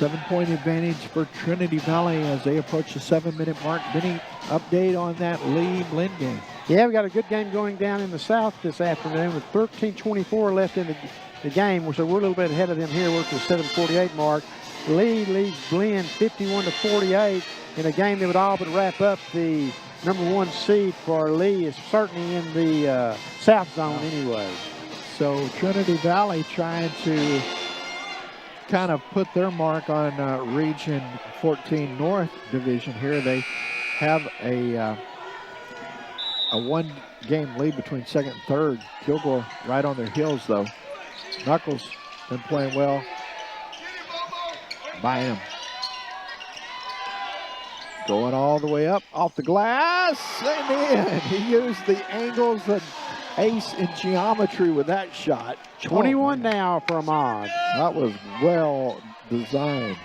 7-point advantage for Trinity Valley as they approach the 7-minute mark. Benny, update on that Lee-Blinn game. Yeah, we got a good game going down in the south this afternoon with 13:24 left in the game. So we're a little bit ahead of them here. We're at the 7:48 mark. Lee leads Blinn 51-48 in a game that would all but wrap up. The #1 seed for Lee is certainly in the south zone anyway. So Trinity Valley trying to kind of put their mark on Region 14 North Division here. They have a 1-game lead between second and third. Kilgore right on their heels though. Knuckles been playing well. Bynum going all the way up off the glass and in. He used the angles and ace in geometry with that shot. 21 now for Ahmad. That was well designed.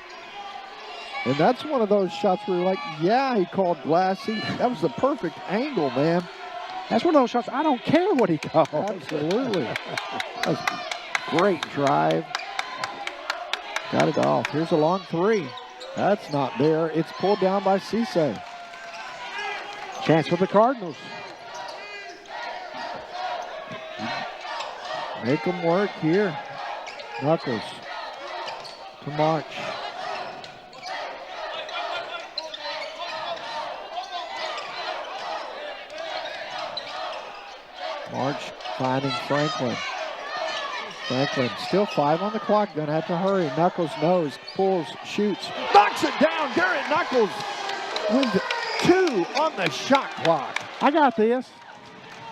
And that's one of those shots where you're like, yeah, he called glassy. That was the perfect angle, man. That's one of those shots, I don't care what he called. Absolutely. That's great drive. Got it off. Here's a long three. That's not there. It's pulled down by Cisse. Chance for the Cardinals. Make them work here. Knuckles to March. March finding Franklin. Franklin still 5 on the clock. Gonna have to hurry. Knuckles knows, pulls, shoots, knocks it down. Garrett Knuckles with 2 on the shot clock. I got this.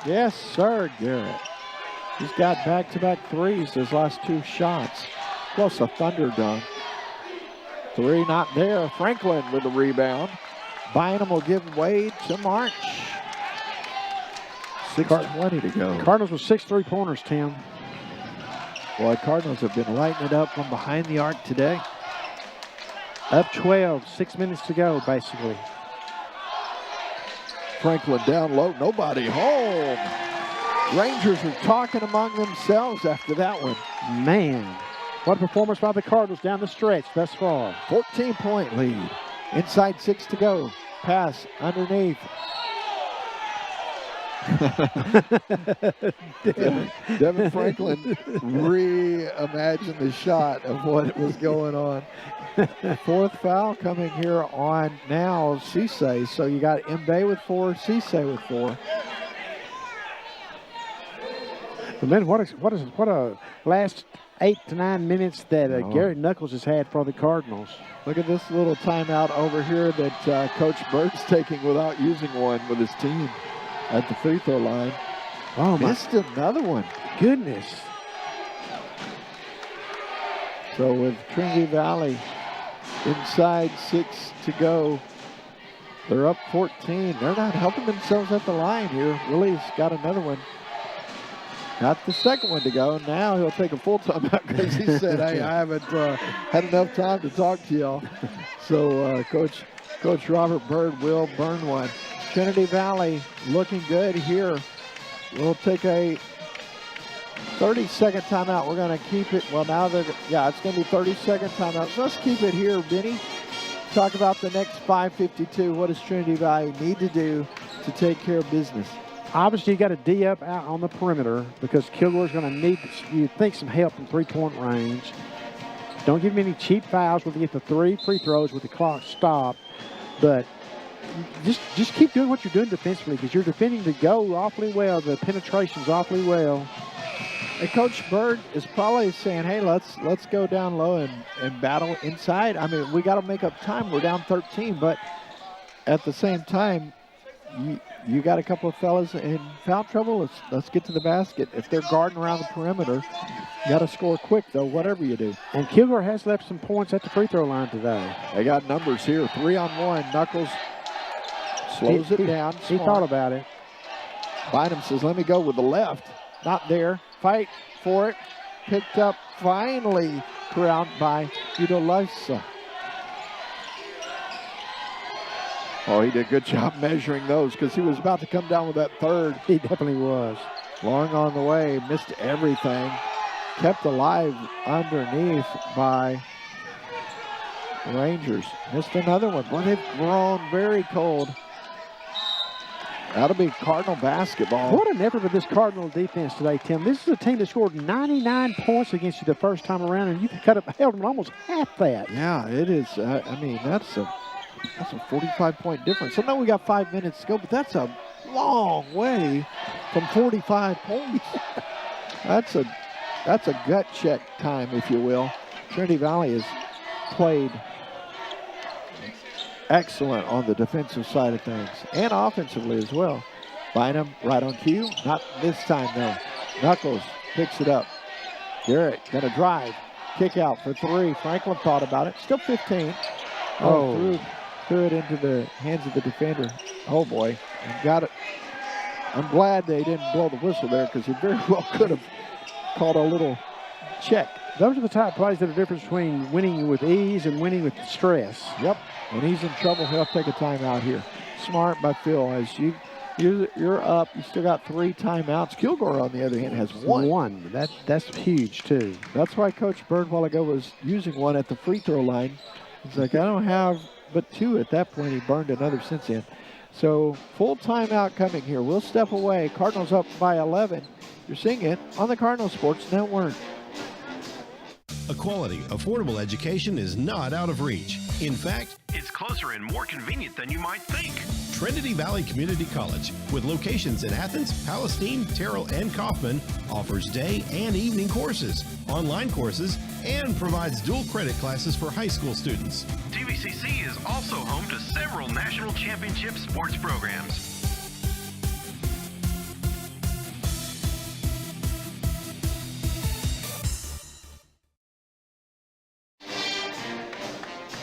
Yes, sir, Garrett. He's got back-to-back threes his last 2 shots, plus a thunder dunk. 3 not there. Franklin with the rebound. Bynum will give way to March. 6:20 to go. Cardinals with 6 3-pointers, Tim. Boy, Cardinals have been lighting it up from behind the arc today. Up 12, 6 minutes to go, basically. Franklin down low, nobody home. Rangers are talking among themselves after that one. Man, what a performance by the Cardinals down the stretch thus far. 14-point lead. Inside 6 to go. Pass underneath. Devin Franklin reimagined the shot of what was going on. 4th foul coming here on now Cisse. So you got MBB with 4, Cisse with 4. But man, what a last 8 to 9 minutes that Garrett Knuckles has had for the Cardinals. Look at this little timeout over here that Coach Bird's taking without using one with his team at the free throw line. Oh, missed another one. Goodness. So with Trinity Valley inside 6 to go, they're up 14. They're not helping themselves at the line here. Willie's got another one. Got the second one to go. Now he'll take a full timeout because he said, hey, I haven't had enough time to talk to y'all. So Coach Robert Bird will burn one. Trinity Valley looking good here. We'll take a 30-second timeout. We're going to keep it. Well, now it's going to be 30-second timeout. So let's keep it here, Benny. Talk about the next 5:52. What does Trinity Valley need to do to take care of business? Obviously, you got to D up out on the perimeter because Kilgore's going to need, you think, some help from 3-point range. Don't give him any cheap fouls when they get the 3 free throws with the clock stopped. But just keep doing what you're doing defensively because you're defending the goal awfully well, the penetration's awfully well. And Coach Bird is probably saying, hey, let's go down low and battle inside. I mean, we got to make up time. We're down 13, but at the same time, you got a couple of fellas in foul trouble. Let's get to the basket. If they're guarding around the perimeter, you got to score quick, though, whatever you do. And Kilgore has left some points at the free throw line today. They got numbers here, 3-on-1. Knuckles slows it down. He thought about it. Bynum says, let me go with the left. Not there. Fight for it. Picked up, finally corralled by Udolisa. Oh, he did a good job measuring those because he was about to come down with that third. He definitely was. Long on the way, missed everything. Kept alive underneath by Rangers missed another one. Boy, they've grown very cold. That'll be Cardinal basketball. What an effort of this Cardinal defense today, Tim. This is a team that scored 99 points against you the first time around, and you've held them almost half that. Yeah, it is. I mean, that's a 45-point difference. I know we got 5 minutes to go, but that's a long way from 45 points. That's a gut check time, if you will. Trinity Valley has played excellent on the defensive side of things and offensively as well. Bynum right on cue. Not this time, though. Knuckles picks it up. Garrett gonna drive. Kick out for three. Franklin thought about it. Still 15. Threw it into the hands of the defender. Oh, boy. And got it. I'm glad they didn't blow the whistle there because he very well could have called a little check. Those are the type of plays that are the difference between winning with ease and winning with stress. Yep. When he's in trouble, he'll take a timeout here. Smart by Phil. As you're up, you still got 3 timeouts. Kilgore, on the other hand, has one. That's huge, too. That's why Coach Bird, a while ago, was using one at the free throw line. He's like, I don't have but 2 at that point. He burned another since then. So full timeout coming here. We'll step away. Cardinals up by 11. You're seeing it on the Cardinal Sports Network. A quality, affordable education is not out of reach. In fact, it's closer and more convenient than you might think. Trinity Valley Community College, with locations in Athens, Palestine, Terrell, and Kaufman, offers day and evening courses, online courses, and provides dual credit classes for high school students. TVCC is also home to several national championship sports programs.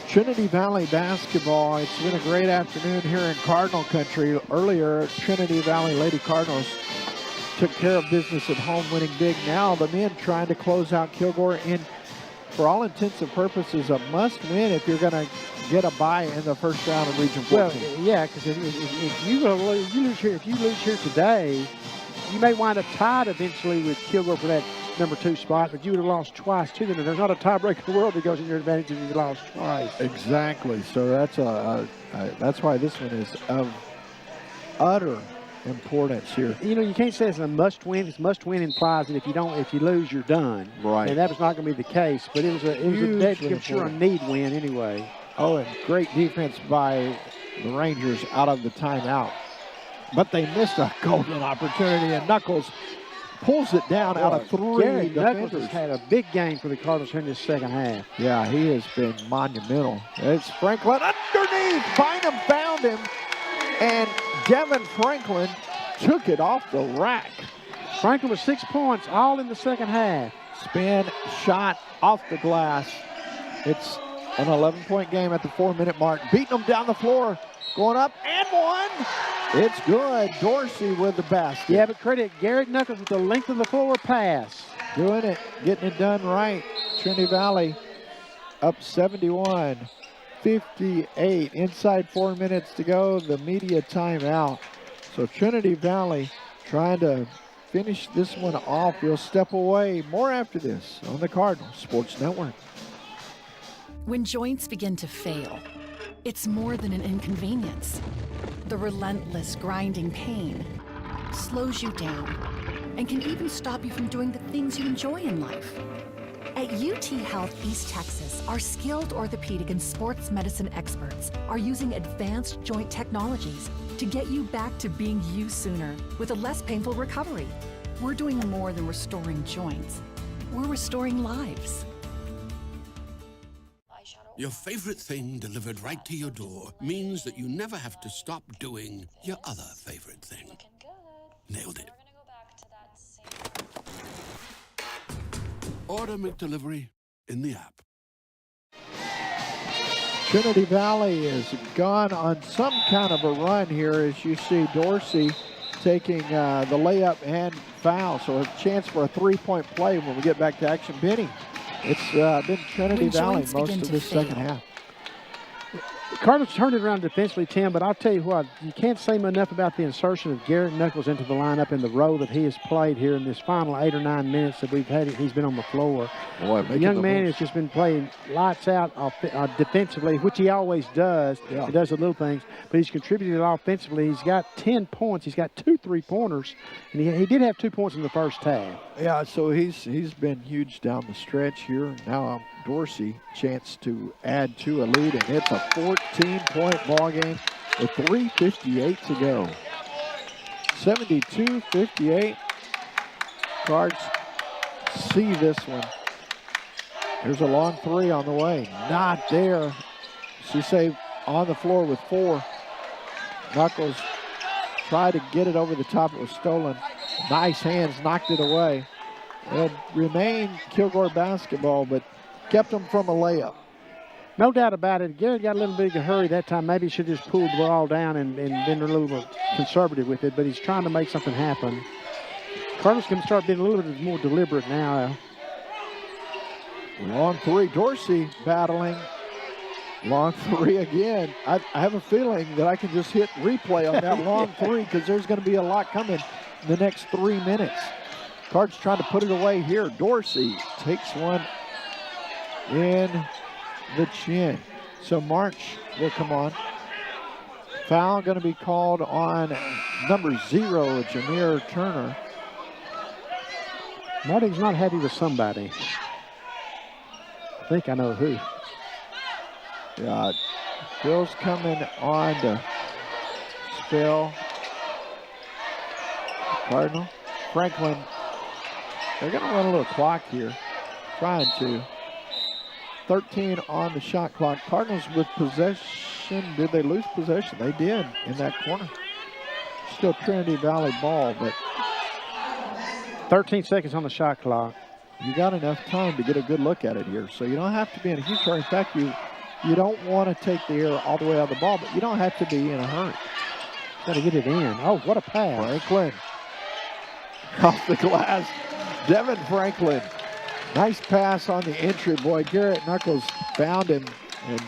Trinity Valley basketball. It's been a great afternoon here in Cardinal country. Earlier, Trinity Valley Lady Cardinals took care of business at home, winning big. Now the men trying to close out Kilgore in, for all intents and purposes, a must-win if you're going to get a bye in the first round of Region 14. Well, yeah, because if you lose here today, you may wind up tied eventually with Kilgore for that number 2 spot, but you would have lost twice too. And there's not a tiebreaker in the world that goes in your advantage if you lost twice. Exactly. So that's why this one is of utter importance here. You know, you can't say it's a must-win. It's must-win implies that if you lose, you're done. Right. And that was not going to be the case. But it was a need win anyway. Oh, and great defense by the Rangers out of the timeout. But they missed a golden opportunity, and Knuckles pulls it down out of 3 Garrett defenders. Knuckles has had a big game for the Cardinals here in this second half. Yeah, he has been monumental. It's Franklin underneath. Bynum found him, and Devin Franklin took it off the rack. Franklin with 6 points, all in the second half. Spin, shot off the glass. It's an 11-point game at the 4-minute mark. Beating them down the floor. Going up and one. It's good. Dorsey with the basket. Yeah, but credit Garrett Knuckles with the length of the floor pass. Doing it, getting it done right. Trinity Valley up 71-58. Inside 4 minutes to go. The media timeout. So Trinity Valley trying to finish this one off. We'll step away. More after this on the Cardinal Sports Network. When joints begin to fail, it's more than an inconvenience. The relentless grinding pain slows you down and can even stop you from doing the things you enjoy in life. At UT Health East Texas, our skilled orthopedic and sports medicine experts are using advanced joint technologies to get you back to being you sooner with a less painful recovery. We're doing more than restoring joints. We're restoring lives. Your favorite thing delivered right to your door means that you never have to stop doing your other favorite thing. Nailed it. Order McDelivery in the app. Trinity Valley has gone on some kind of a run here as you see Dorsey taking the layup and foul. So a chance for a 3-point play when we get back to action. Benny, it's been Trinity Valley most of this second half. Cardinals turned it around defensively, Tim, but I'll tell you what, you can't say enough about the insertion of Garrett Knuckles into the lineup and the role that he has played here in this final 8 or 9 minutes that we've had. He's been on the floor. Boy, the young man has just been playing lights out defensively, which he always does. Yeah. He does the little things, but he's contributed offensively. He's got 10 points. He's got 2 3-pointers, and he did have 2 points in the first half. Yeah, so he's been huge down the stretch here. Now Dorsey chance to add to a lead, and it's a 14-point ball game with 3:58 to go. 72-58. Cards see this one. Here's a long three on the way. Not there. Cisse on the floor with 4. Knuckles tried to get it over the top. It was stolen. Nice hands, knocked it away. It remained Kilgore basketball, but kept them from a layup. No doubt about it. Garrett got a little bit of a hurry that time. Maybe he should have just pulled the ball down and been a little more conservative with it, but he's trying to make something happen. Cardinals can start being a little bit more deliberate now. Long three. Dorsey battling. Long three again. I have a feeling that I can just hit replay on that long three because there's going to be a lot coming in the next 3 minutes. Cards trying to put it away here. Dorsey takes one in the chin. So March will come on. Foul going to be called on number 0, Jameer Turner. Marty's not happy with somebody. I think I know who. Yeah, Bill's coming on to spell Cardinal. Franklin, they're going to run a little clock here. Trying to. 13 on the shot clock. Cardinals with possession. Did they lose possession? They did in that corner. Still Trinity Valley ball, but 13 seconds on the shot clock. You got enough time to get a good look at it here. So you don't have to be in a huge hurry. In fact, you don't want to take the air all the way out of the ball, but you don't have to be in a hurry. Got to get it in. Oh, what a pass. Franklin. Off the glass. Devin Franklin. Nice pass on the entry. Boy, Garrett Knuckles found him and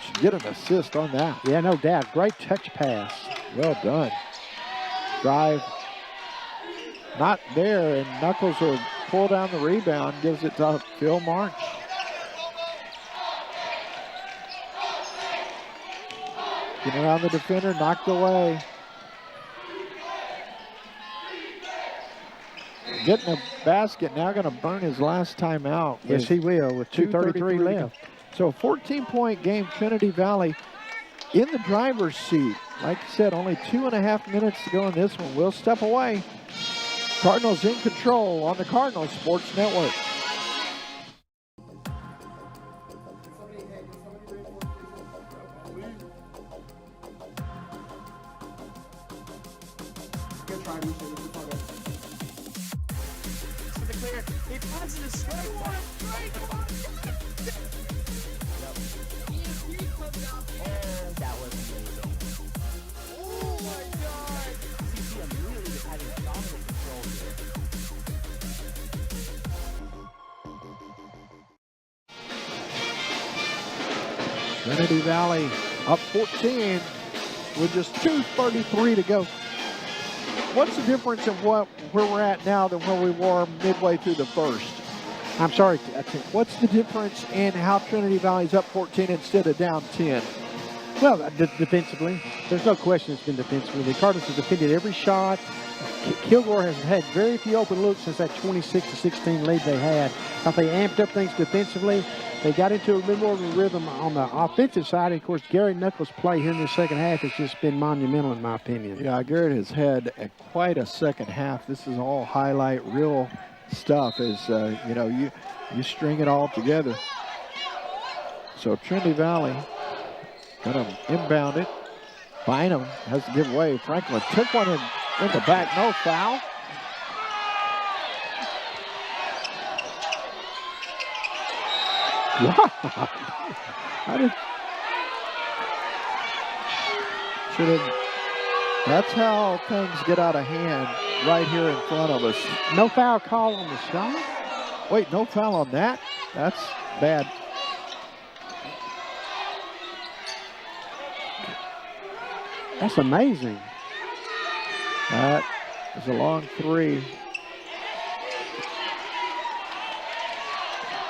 should get an assist on that. Yeah, no doubt. Great touch pass. Well done. Drive. Not there, and Knuckles will pull down the rebound, gives it to Phil March. Getting around the defender, knocked away. Getting a basket, now going to burn his last time out. Yes, he will, with 2:33 left. So a 14-point game, Trinity Valley in the driver's seat. Like I said, only 2.5 minutes to go in this one. We'll step away. Cardinals in control on the Cardinals Sports Network. That was amazing. Oh my God! CCM really is having dominant control here. Trinity Valley up 14 with just 2:33 to go. What's the difference in where we're at now than where we were midway through the first? I'm sorry. What's the difference in how Trinity Valley's up 14 instead of down 10? Well, defensively, there's no question it's been defensively. The Cardinals have defended every shot. Kilgore has had very few open looks since that 26-16 lead they had. I think they amped up things defensively. They got into a bit more of a rhythm on the offensive side. And of course, Garrett Knuckles' play here in the second half has just been monumental in my opinion. Yeah, Garrett has had quite a second half. This is all highlight real stuff as, you string it all together. So Trinity Valley gonna inbound it. Bynum has to give way. Franklin took one in the back, no foul. That's how things get out of hand right here in front of us. No foul call on the shot? Wait, no foul on that? That's bad. That's amazing. That is a long three.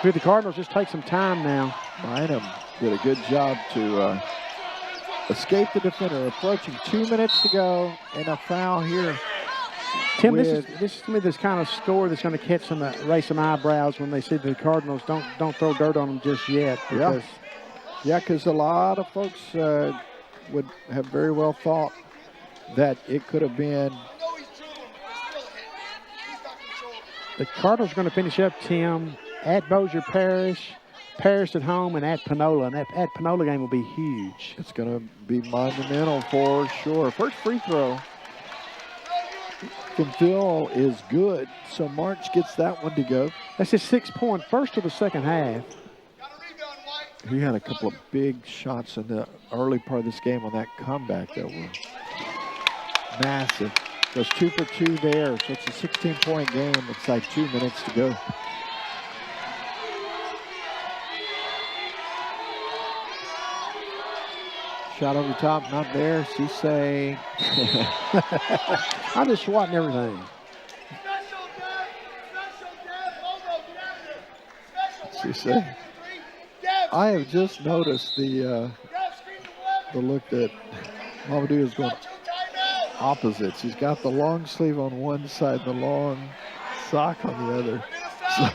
Could the Cardinals just take some time now? Bynum did a good job to escape the defender. Approaching 2 minutes to go, and a foul here. Tim, this is to me this kind of score that's going to raise some eyebrows when they see the Cardinals don't throw dirt on them just yet. Yeah, because a lot of folks would have very well thought that it could have been. The Cardinals are going to finish up, Tim, at Bossier Parish, Paris at home, and at Panola. And that at Panola game will be huge. It's going to be monumental for sure. First free throw from Phil is good, so March gets that one to go. That's his 6-point first of the second half. He had a couple of big shots in the early part of this game on that comeback that were massive. Goes 2 for 2 there, so it's a 16-point game. It's like 2 minutes to go. Shot over the top, not there. Cisse. I'm just swatting everything. Cisse. I have just noticed the look that Mamadou is going opposites. He's got the long sleeve on one side, the long sock on the other. So,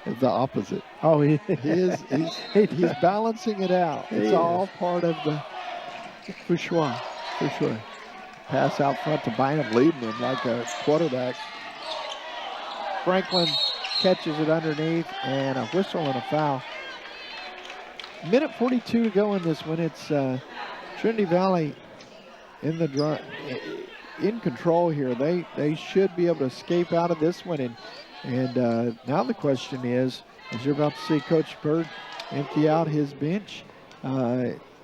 it's the opposite. Oh, he's balancing it out. It's all part of the for sure. Pass out front to Bynum, leading him like a quarterback. Franklin catches it underneath, and a whistle and a foul. Minute 42 to go in this one. It's Trinity Valley in the in control here. They should be able to escape out of this one. And now the question is, as you're about to see Coach Bird empty out his bench,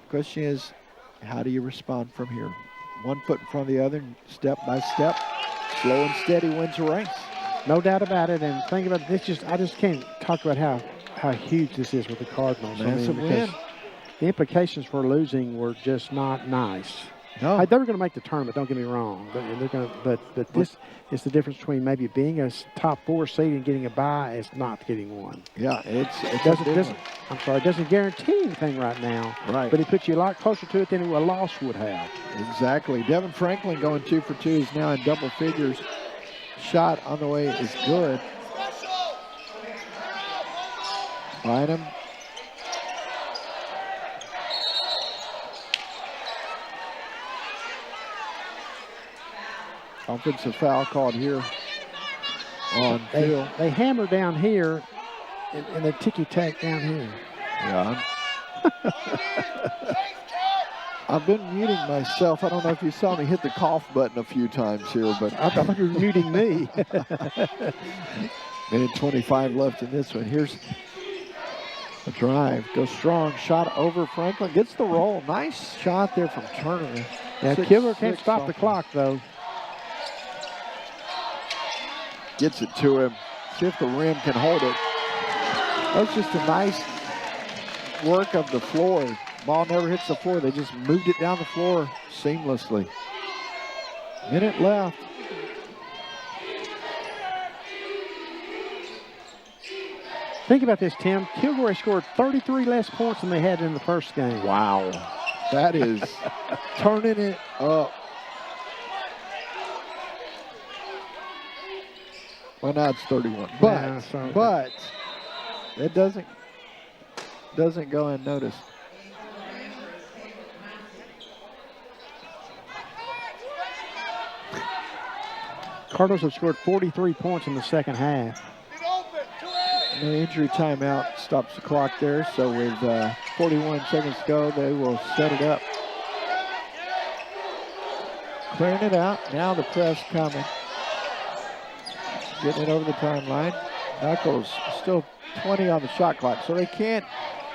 question is, how do you respond from here? 1 foot in front of the other, step by step, slow and steady wins the race. No doubt about it. And think about this. I just can't talk about how huge this is with the Cardinals. Massive win. The implications for losing were just not nice. No, they were going to make the tournament. Don't get me wrong, but this is the difference between maybe being a top 4 seed and getting a bye as not getting one. Yeah, it doesn't guarantee anything right now. Right, but it puts you a lot closer to it than a loss would have. Exactly. Devin Franklin going 2 for 2 is now in double figures. Shot on the way is good. Bynum. Offensive foul called here on Phil. They hammer down here and they ticky-tack down here. Yeah. I've been muting myself. I don't know if you saw me hit the cough button a few times here, but I thought you were muting me. Minute 25 left in this one. Here's a drive. Goes strong. Shot over Franklin. Gets the roll. Nice shot there from Turner. Yeah, Kilgore can't stop the clock, though. Gets it to him. See if the rim can hold it. That was just a nice work of the floor. Ball never hits the floor. They just moved it down the floor seamlessly. Minute left. Think about this, Tim. Kilgore scored 33 less points than they had in the first game. Wow. That is turning it up. Well, now it's 31. But it doesn't go unnoticed. Cardinals have scored 43 points in the second half. The injury timeout stops the clock there. So with 41 seconds to go, they will set it up. Clearing it out. Now the press coming. Getting it over the timeline. Knuckles still 20 on the shot clock, so they can't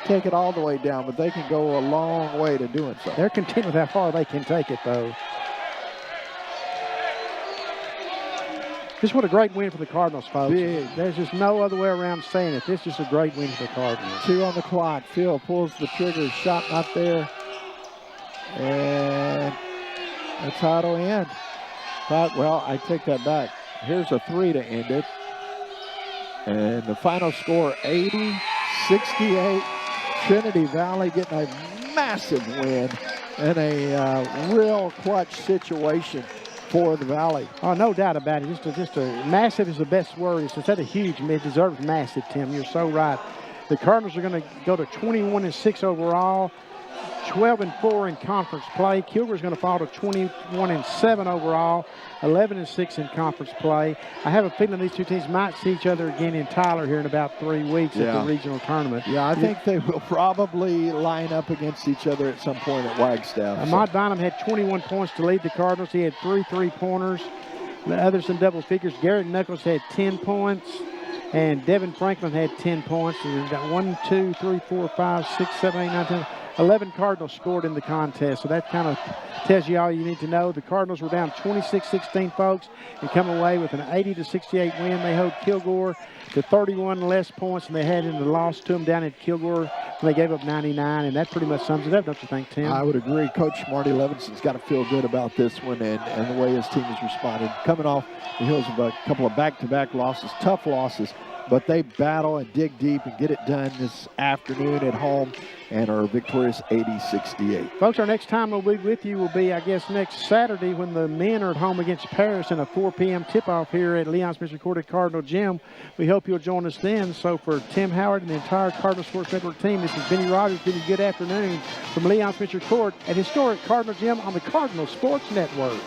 take it all the way down, but they can go a long way to doing so. They're content with how far they can take it, though. This was a great win for the Cardinals, folks. Big. There's just no other way around saying it. This is just a great win for the Cardinals. 2 on the clock. Phil pulls the trigger. Shot not there. And that's how it'll end. Well, I take that back. Here's a 3 to end it. And the final score, 80-68. Trinity Valley getting a massive win in a real clutch situation for the Valley. Oh, no doubt about it. Just a massive is the best word. It's instead of huge, it deserves massive, Tim. You're so right. The Cardinals are going to go to 21-6 overall, 12-4 in conference play. Kilgore's going to fall to 21-7 overall, 11-6 in conference play. I have a feeling these two teams might see each other again in Tyler here in about 3 weeks at the regional tournament. Yeah, I think they will probably line up against each other at some point at Wagstaff. Ahmad Bynum had 21 points to lead the Cardinals. He had 3 3-pointers. The others in double figures. Garrett Knuckles had 10 points. And Devin Franklin had 10 points. And we've got 1, 2, 3, 4, 5, 6, 7, 8, 9, 10. 11 Cardinals scored in the contest, so that kind of tells you all you need to know. The Cardinals were down 26-16, folks, and come away with an 80-68 win. They hold Kilgore to 31 less points than they had in the loss to them down at Kilgore when they gave up 99, and that pretty much sums it up, don't you think, Tim? I would agree. Coach Marty Levinson's got to feel good about this one and the way his team has responded. Coming off the heels of a couple of back-to-back losses, tough losses, but they battle and dig deep and get it done this afternoon at home and are victorious 80-68. Folks, our next time we'll be with you will be, I guess, next Saturday when the men are at home against Paris in a 4 p.m. tip-off here at Leon Smith Recorded Cardinal Gym. We hope you'll join us then. So for Tim Howard and the entire Cardinal Sports Network team, this is Benny Rogers bidding good afternoon from Leon Smith Court at historic Cardinal Gym on the Cardinal Sports Network.